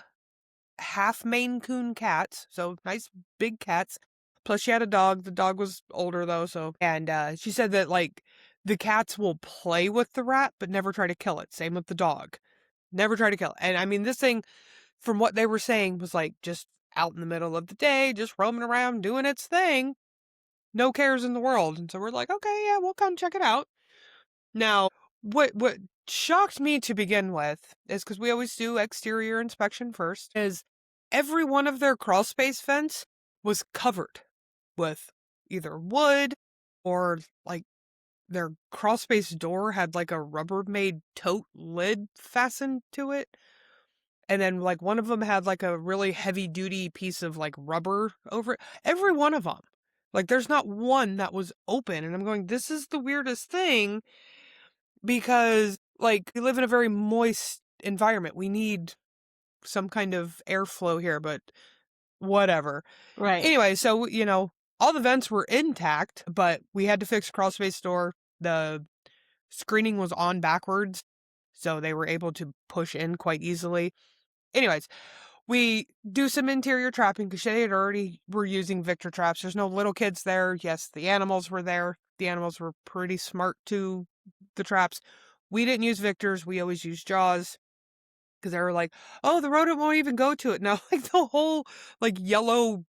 half Maine Coon cats, so nice big cats. Plus she had a dog. The dog was older though, and she said that like the cats will play with the rat but never try to kill it. Same with the dog. Never try to kill it. And I mean, this thing, from what they were saying, was like just out in the middle of the day, just roaming around doing its thing. No cares in the world. And so we're like, okay, yeah, we'll come check it out. Now, what shocked me to begin with is, because we always do exterior inspection first, is every one of their crawl space fence was covered with either wood or like their crawl space door had like a Rubbermaid tote lid fastened to it. And then like one of them had like a really heavy duty piece of like rubber over it. Every one of them. Like there's not one that was open. And I'm going, this is the weirdest thing because like we live in a very moist environment. We need some kind of airflow here, but whatever. Right. Anyway, so, all the vents were intact, but we had to fix crawl space door. The screening was on backwards, so they were able to push in quite easily. Anyways, we do some interior trapping because they had already were using Victor traps. There's no little kids there. Yes, the animals were there. The animals were pretty smart to the traps. We didn't use Victors. We always used Jaws because they were like, oh, the rodent won't even go to it. No, like the whole like yellow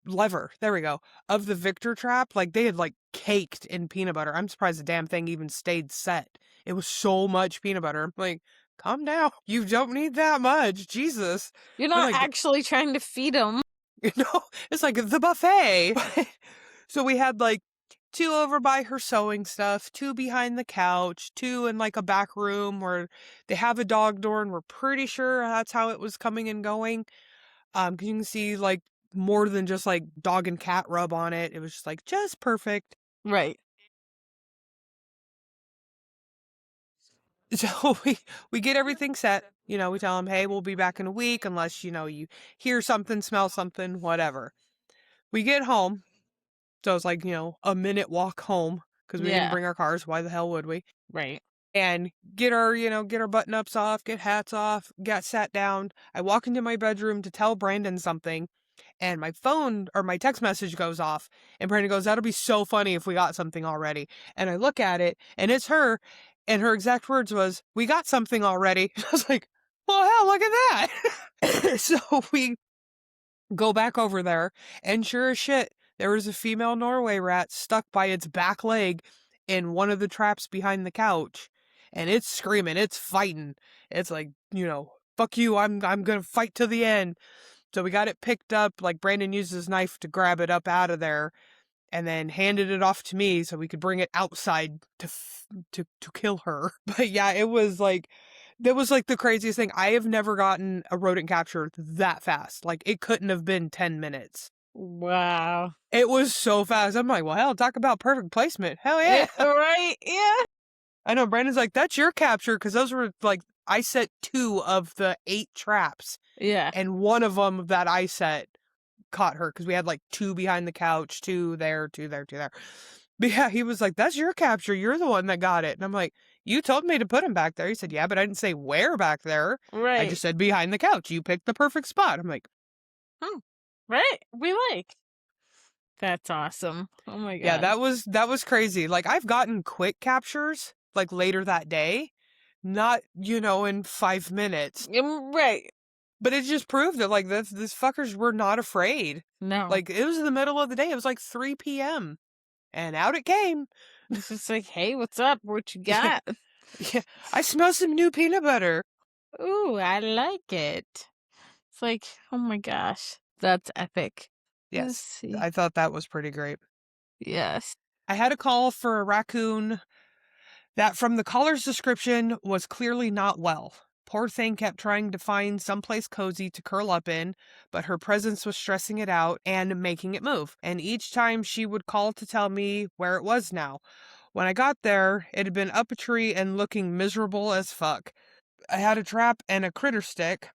lever, there we go, of the Victor trap, like they had like caked in peanut butter. I'm surprised the damn thing even stayed set. It was so much peanut butter. I'm like, calm down. You don't need that much. Jesus. You're not like, actually trying to feed them. It's like the buffet. So we had like 2 over by her sewing stuff, 2 behind the couch, 2 in like a back room where they have a dog door and we're pretty sure that's how it was coming and going. 'Cause you can see like more than just like dog and cat rub on it. It was just like just perfect. Right. So we get everything set. We tell them, hey, we'll be back in a week unless, you hear something, smell something, whatever. We get home. So it's like, a minute walk home because we didn't bring our cars. Why the hell would we? Right. And get our button ups off, get hats off, got sat down. I walk into my bedroom to tell Brandon something. And my phone or my text message goes off. And Brandon goes, that'll be so funny if we got something already. And I look at it and it's her. And her exact words was, we got something already. I was like, well, hell, look at that. So we go back over there. And sure as shit, there was a female Norway rat stuck by its back leg in one of the traps behind the couch. And it's screaming. It's fighting. It's like, fuck you. I'm going to fight to the end. So we got it picked up, like Brandon used his knife to grab it up out of there and then handed it off to me so we could bring it outside to kill her. But yeah, that was like the craziest thing. I have never gotten a rodent captured that fast. Like it couldn't have been 10 minutes. Wow. It was so fast. I'm like, well, hell, talk about perfect placement. Hell yeah. Right. Yeah. I know Brandon's like, that's your capture because those were like, I set 2 of the 8 traps. Yeah. And one of them that I set caught her because we had like 2 behind the couch, 2 there, 2 there, 2 there. But yeah, he was like, that's your capture. You're the one that got it. And I'm like, you told me to put him back there. He said, yeah, but I didn't say where back there. Right. I just said behind the couch. You picked the perfect spot. I'm like, right. We like. That's awesome. Oh my God. yeah, that was crazy. Like I've gotten quick captures like later that day, not, in 5 minutes. Right. But it just proved that like these fuckers were not afraid. No. Like it was in the middle of the day. It was like 3 p.m. And out it came. It's just like, hey, what's up? What you got? Yeah, I smell some new peanut butter. Ooh, I like it. It's like, oh my gosh, that's epic. Let's Yes, see. I thought that was pretty great. Yes. I had a call for a raccoon that from the caller's description was clearly not well. Poor thing kept trying to find someplace cozy to curl up in, but her presence was stressing it out and making it move. And each time she would call to tell me where it was now. When I got there, it had been up a tree and looking miserable as fuck. I had a trap and a critter stick,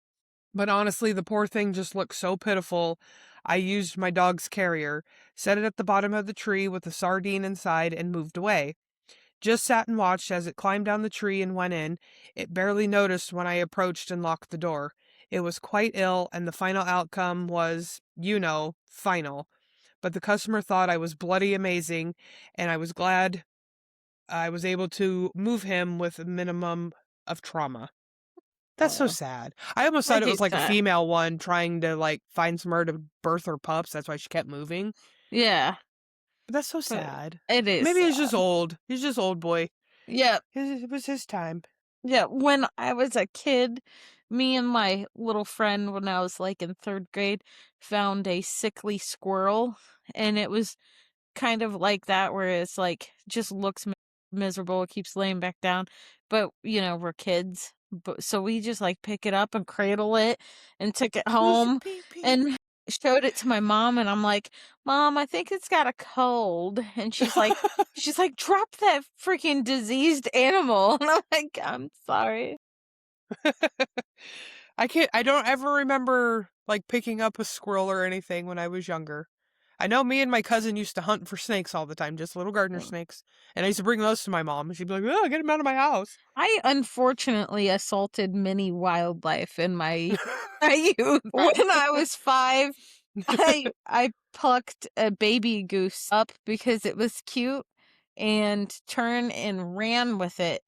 but honestly, the poor thing just looked so pitiful. I used my dog's carrier, set it at the bottom of the tree with a sardine inside, and moved away. Just sat and watched as it climbed down the tree and went in. It barely noticed when I approached and locked the door. It was quite ill, and the final outcome was, final. But the customer thought I was bloody amazing, and I was glad I was able to move him with a minimum of trauma. That's so sad. I almost thought it was like a female one trying to like find somewhere to birth her pups. That's why she kept moving. Yeah. But that's so sad. It is. Maybe he's just sad. old. He's just old boy. Yep. It was his time. Yeah, when I was a kid, me and my little friend, when I was like in 3rd grade, found a sickly squirrel, and it was kind of like that, where it's like just looks miserable, it keeps laying back down, but we're kids, but so we just like pick it up and cradle it and took it Where's your home pee-pee? and showed it to my mom, and I'm like, Mom, I think it's got a cold, and she's like, drop that freaking diseased animal, and I'm like, I'm sorry. I don't ever remember like picking up a squirrel or anything when I was younger. I know me and my cousin used to hunt for snakes all the time, just little gardener snakes. And I used to bring those to my mom, and she'd be like, oh, get them out of my house. I unfortunately assaulted many wildlife in my youth. When I was 5, I plucked a baby goose up because it was cute and turned and ran with it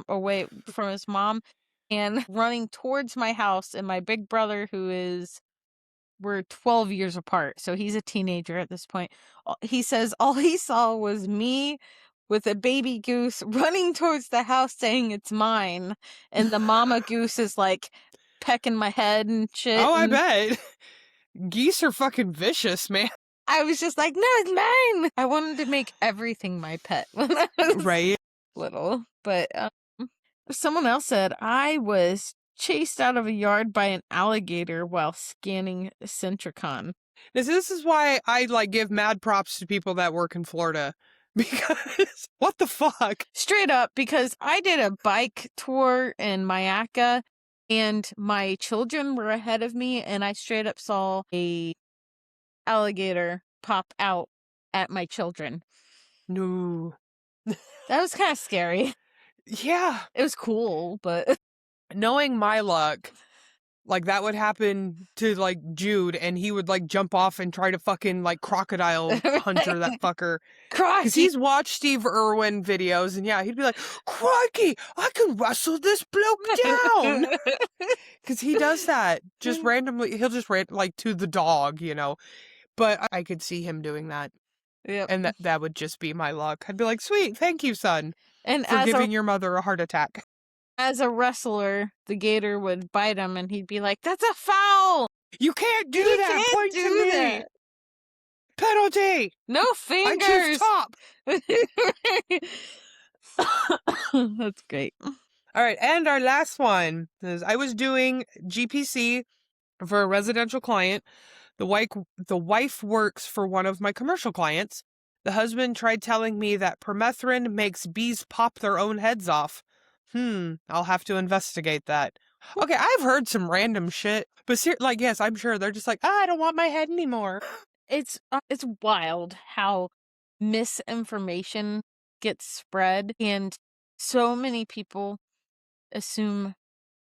away from his mom and running towards my house, and my big brother, we're 12 years apart, so he's a teenager at this point. He says all he saw was me with a baby goose running towards the house saying it's mine, and the mama goose is like pecking my head and shit. Oh, I and bet. Geese are fucking vicious, man. I was just like, no, it's mine. I wanted to make everything my pet when I was Right? little. But someone else said I was chased out of a yard by an alligator while scanning Centricon. This is why I like give mad props to people that work in Florida. Because what the fuck? Straight up, because I did a bike tour in Mayaca and my children were ahead of me, and I straight up saw a alligator pop out at my children. No. That was kind of scary. Yeah. It was cool, but Knowing my luck, like that would happen to like Jude, and he would like jump off and try to fucking like crocodile hunter that fucker. Because he's watched Steve Irwin videos, and yeah, he'd be like, crikey, I can wrestle this bloke down. Because he does that just randomly. He'll just like to the dog, But I could see him doing that. Yep. And that would just be my luck. I'd be like, sweet, thank you, son, and for giving your mother a heart attack. As a wrestler, the gator would bite him, and he'd be like, that's a foul! You can't do You that! can't Point do to me! that. Penalty! No I fingers! choose top! That's great. All right, and our last one is I was doing GPC for a residential client. The wife works for one of my commercial clients. The husband tried telling me that permethrin makes bees pop their own heads off. I'll have to investigate that. Okay, I've heard some random shit, but yes, I'm sure they're just like, I don't want my head anymore. It's wild how misinformation gets spread, and so many people assume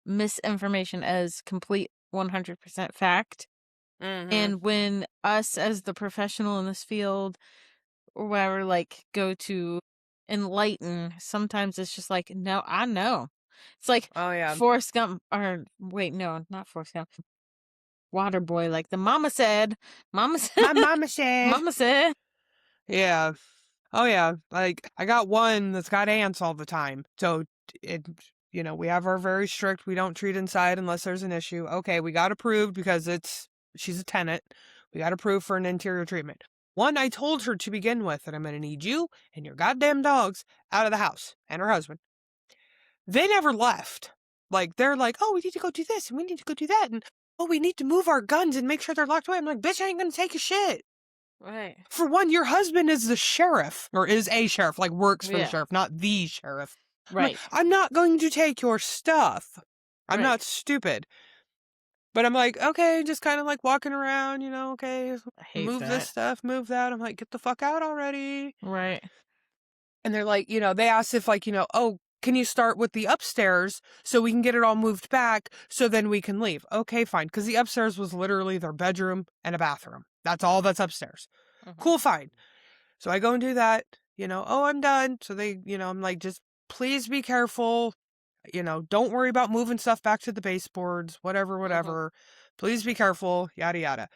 misinformation as complete 100% fact. And when us as the professional in this field or whatever, like, go to enlighten, sometimes it's just like, no, I know. It's like Forrest Gump, or wait, no, not Forrest Gump. Waterboy, like the mama said. My mama said. Mama said. Yeah. Oh yeah. Like I got one that's got ants all the time. So we have our very strict, we don't treat inside unless there's an issue. Okay, we got approved because she's a tenant. We got approved for an interior treatment. One, I told her to begin with that I'm going to need you and your goddamn dogs out of the house, and her husband. They never left. Like, they're like, oh, we need to go do this and we need to go do that. And, oh, we need to move our guns and make sure they're locked away. I'm like, bitch, I ain't going to take a shit. Right. For one, your husband is the sheriff, or is a sheriff, like works for the sheriff, not the sheriff. Right. I'm not going to take your stuff. I'm not stupid. But I'm like, okay, just kind of like walking around, okay, move this stuff, move that. I'm like, get the fuck out already. Right. And they're like, they asked if like, oh, can you start with the upstairs so we can get it all moved back so then we can leave? Okay, fine. Because the upstairs was literally their bedroom and a bathroom. That's all that's upstairs. Cool, fine. So I go and do that, oh, I'm done. So they, I'm like, just please be careful. Don't worry about moving stuff back to the baseboards, whatever. Please be careful, yada, yada.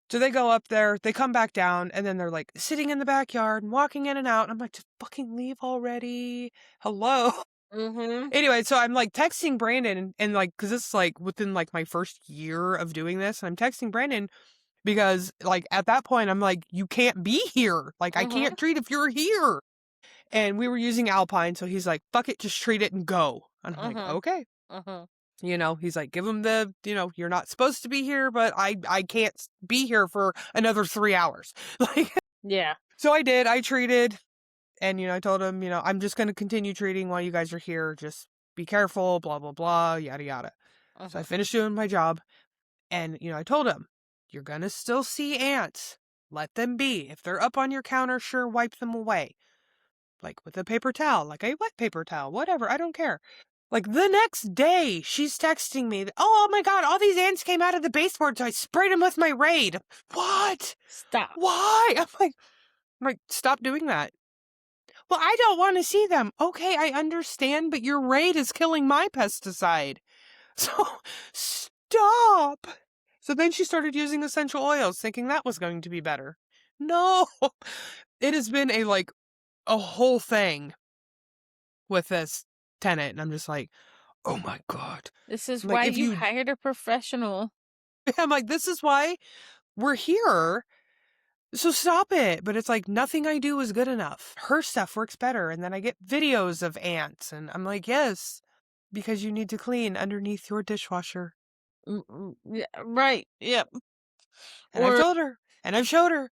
So they go up there, they come back down, and then they're like sitting in the backyard and walking in and out. And I'm like, just fucking leave already. Hello. Mm-hmm. Anyway, so I'm like texting Brandon and like, cause this is like within like my first year of doing this. And I'm texting Brandon because like at that point I'm like, you can't be here. Like I Mm-hmm. can't treat if you're here. And we were using Alpine. So he's like, fuck it, just treat it and go. And I'm like, Mm-hmm. okay. Mm-hmm. You know, he's like, give him the, you know, you're not supposed to be here, but I can't be here for another 3 hours. Like, Yeah. so I did, I treated. And, you know, I told him, you know, I'm just going to continue treating while you guys are here. Just be careful, blah, blah, blah, yada, yada. So I finished doing my job. And, you know, I told him, you're going to still see ants. Let them be. If they're up on your counter, sure, wipe them away. Like with a paper towel, like a wet paper towel, whatever. I don't care. Like the next day, she's texting me, oh my God, all these ants came out of the baseboard, so I sprayed them with my Raid. What? Stop. Why? I'm like, stop doing that. Well, I don't want to see them. Okay, I understand, but your Raid is killing my pesticide. So, stop. So then she started using essential oils, thinking that was going to be better. No. It has been a whole thing with this tenant, and I'm just like, oh my God. This is Like, why if you you- hired a professional. I'm like, this is why we're here. So stop it. But it's like, nothing I do is good enough. Her stuff works better. And then I get videos of ants. And I'm like, yes, because you need to clean underneath your dishwasher. Yeah, right. Yep. And I've told her. And I've showed her.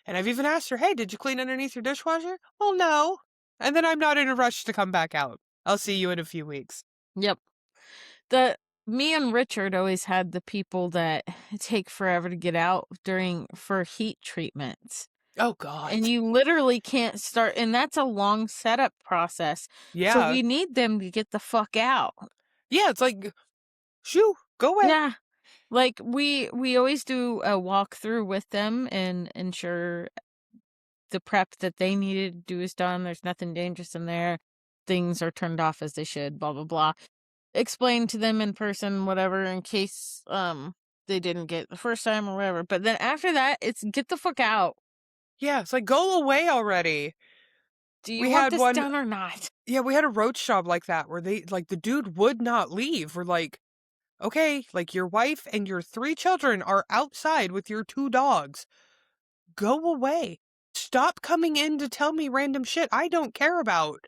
And I've even asked her, hey, did you clean underneath your dishwasher? Well, no. And then I'm not in a rush to come back out. I'll see you in a few weeks. Yep. Me and Richard always had the people that take forever to get out for heat treatments. Oh, God. And you literally can't start, and that's a long setup process. Yeah. So we need them to get the fuck out. Yeah, it's like, shoo, go away. Yeah. Like we always do a walkthrough with them and ensure the prep that they needed to do is done. There's nothing dangerous in there. Things are turned off as they should, blah, blah, blah. Explain to them in person, whatever, in case they didn't get the first time or whatever. But then after that, it's get the fuck out. Yeah, it's like, go away already. Do you We want had this one- done or not? Yeah, we had a roach job like that where the dude would not leave. We're like, okay, like your wife and your 3 children are outside with your 2 dogs. Go away. Stop coming in to tell me random shit I don't care about.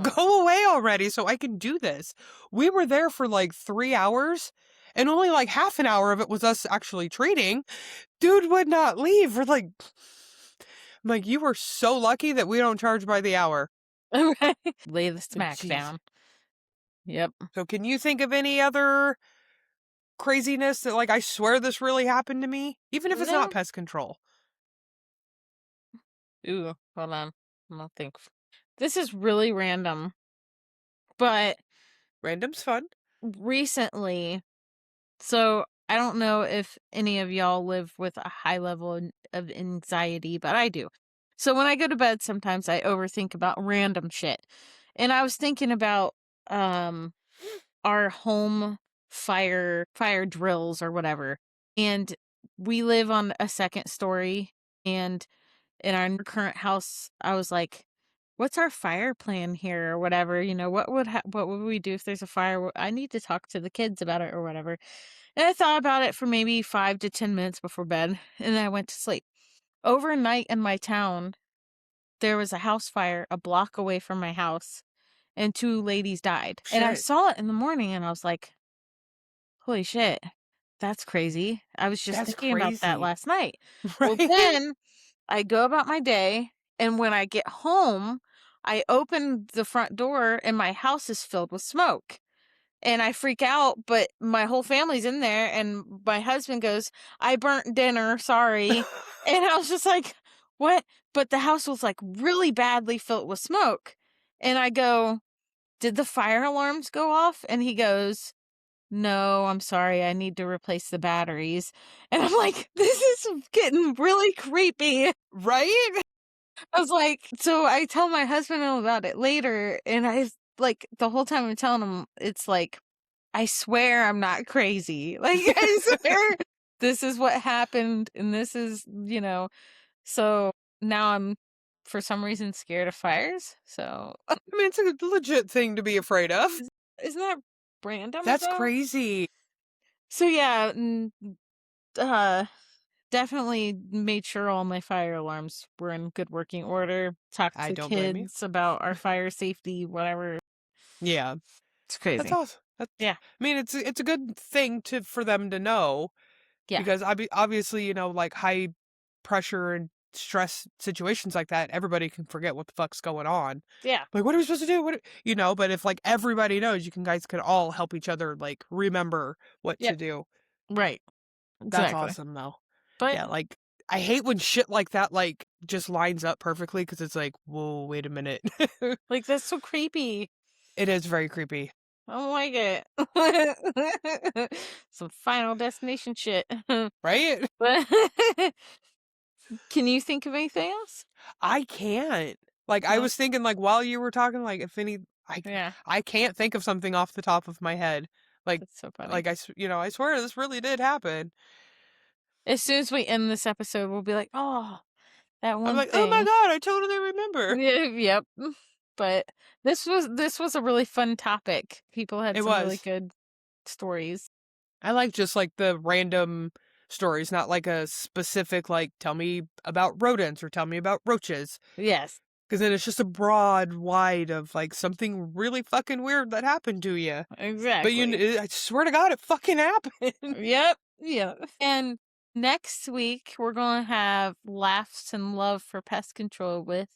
Go away already so I can do this. We were there for like 3 hours and only like half an hour of it was us actually treating. Dude would not leave. We're like, I'm like, you were so lucky that we don't charge by the hour. Right. Lay the smack Jeez. down. Yep. So can you think of any other craziness that, like, I swear this really happened to me? Even if it's No. not pest control. Ooh, hold on. I don't think. This is really random. But Random's fun. recently, so I don't know if any of y'all live with a high level of anxiety, but I do. So when I go to bed, sometimes I overthink about random shit. And I was thinking about our home fire drills or whatever. And we live on a second story, and in our current house, I was like, what's our fire plan here or whatever? You know, what would we do if there's a fire? I need to talk to the kids about it or whatever. And I thought about it for maybe 5 to 10 minutes before bed, and then I went to sleep. Overnight in my town, there was a house fire a block away from my house, and 2 ladies died. And I Shit. saw it in the morning, and I was like, holy shit, that's crazy. I was just That's thinking about that crazy. last night. Right? Well, then I go about my day, and when I get home, I open the front door, and my house is filled with smoke. And I freak out, but my whole family's in there, and my husband goes, I burnt dinner, sorry. And I was just like, what? But the house was like really badly filled with smoke. And I go, did the fire alarms go off? And he goes, no, I'm sorry, I need to replace the batteries. And I'm like, this is getting really creepy. Right? I was like, so I tell my husband all about it later, and I like the whole time I'm telling him, it's like, I swear I'm not crazy. Like, I swear this is what happened, and this is, you know, so now I'm for some reason scared of fires. So I mean, it's a legit thing to be afraid of. isn't that random? That's though? crazy. So yeah, definitely made sure all my fire alarms were in good working order. Talked I to don't blame you. kids about our fire safety, whatever. Yeah. It's crazy. That's awesome. Yeah. I mean, it's a good thing for them to know. Yeah. Because obviously, you know, like high pressure and stress situations like that, everybody can forget what the fuck's going on. Yeah. Like, what are we supposed to do? You know, but if like everybody knows, guys could all help each other, like remember what to do. Right. That's Exactly. awesome though. But yeah, like I hate when shit like that like just lines up perfectly because it's like, whoa, wait a minute. like that's so creepy. It is very creepy. I don't like it. Some Final Destination shit. Right? But can you think of anything else? I can't. Like I was thinking like while you were talking, like if any I can't think of something off the top of my head. Like That's so funny. like I swear this really did happen. As soon as we end this episode, we'll be like, oh, that one I'm like, thing. oh my god, I totally remember. Yep. But this was a really fun topic. People had some really good stories. I like just like the random stories, not like a specific like tell me about rodents or tell me about roaches. Yes. Because then it's just a broad, wide of like something really fucking weird that happened to you. Exactly. But I swear to God, it fucking happened. Yep. Yeah. And next week, we're going to have Laughs and Love for Pest Control with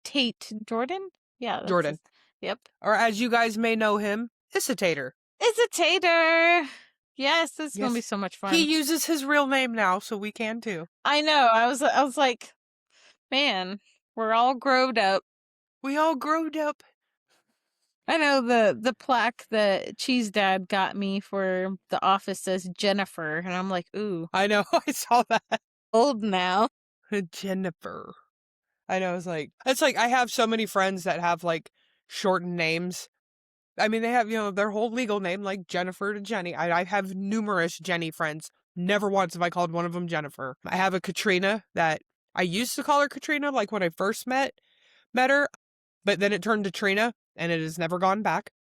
Tate Jordan. Yeah. Jordan. Yep. Or as you guys may know him, Isitator. Isitator. Yes, this is going to be so much fun. He uses his real name now, so we can too. I know. I was like, man, we're all growed up. We all growed up. I know the plaque that Cheese Dad got me for the office says Jennifer, and I'm like, ooh. I know. I saw that. Old now. Jennifer. I know. It's like I have so many friends that have like shortened names. I mean, they have, their whole legal name, like Jennifer to Jenny. I have numerous Jenny friends. Never once have I called one of them Jennifer. I have a Katrina that I used to call her Katrina, like when I first met her, but then it turned to Trina, and it has never gone back.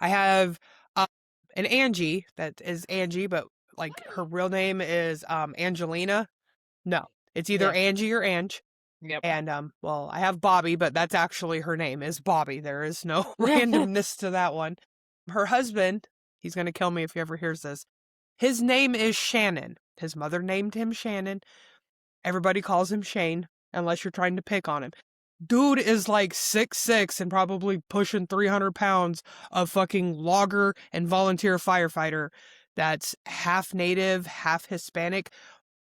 I have an Angie that is Angie, but like her real name is Angelina. No, it's either Angie or Ange. Yep. And I have Bobby, but that's actually her name is Bobby. There is no randomness to that one. Her husband, he's gonna kill me if he ever hears this. His name is Shannon. His mother named him Shannon. Everybody calls him Shane, unless you're trying to pick on him. Dude is like 6'6" and probably pushing 300 pounds of fucking logger and volunteer firefighter that's half native, half Hispanic.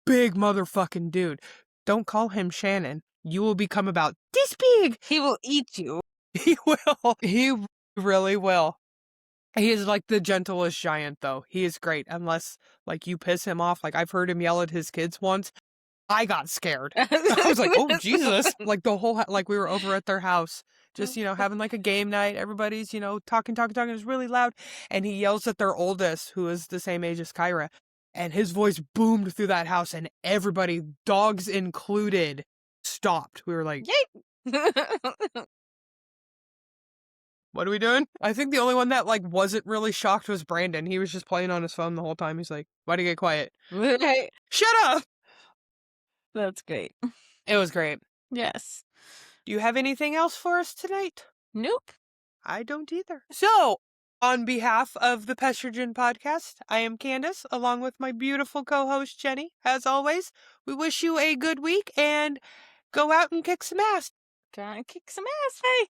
Big motherfucking dude. Don't call him Shannon. You will become about this big. He will eat you. He will. He really will. He is like the gentlest giant, though. He is great, unless like you piss him off. Like I've heard him yell at his kids once. I got scared. I was like, oh, Jesus. Like the whole, like we were over at their house, just, having like a game night. Everybody's, talking. It was really loud. And he yells at their oldest, who is the same age as Kyra. And his voice boomed through that house, and everybody, dogs included, stopped. We were like, yay! What are we doing? I think the only one that like wasn't really shocked was Brandon. He was just playing on his phone the whole time. He's like, why'd you get quiet? Shut up! That's great. It was great. Yes. Do you have anything else for us tonight? Nope. I don't either. So, on behalf of the Pestrogen Podcast, I am Kandyce, along with my beautiful co-host Jenny. As always, we wish you a good week and go out and kick some ass. Go out and kick some ass, hey!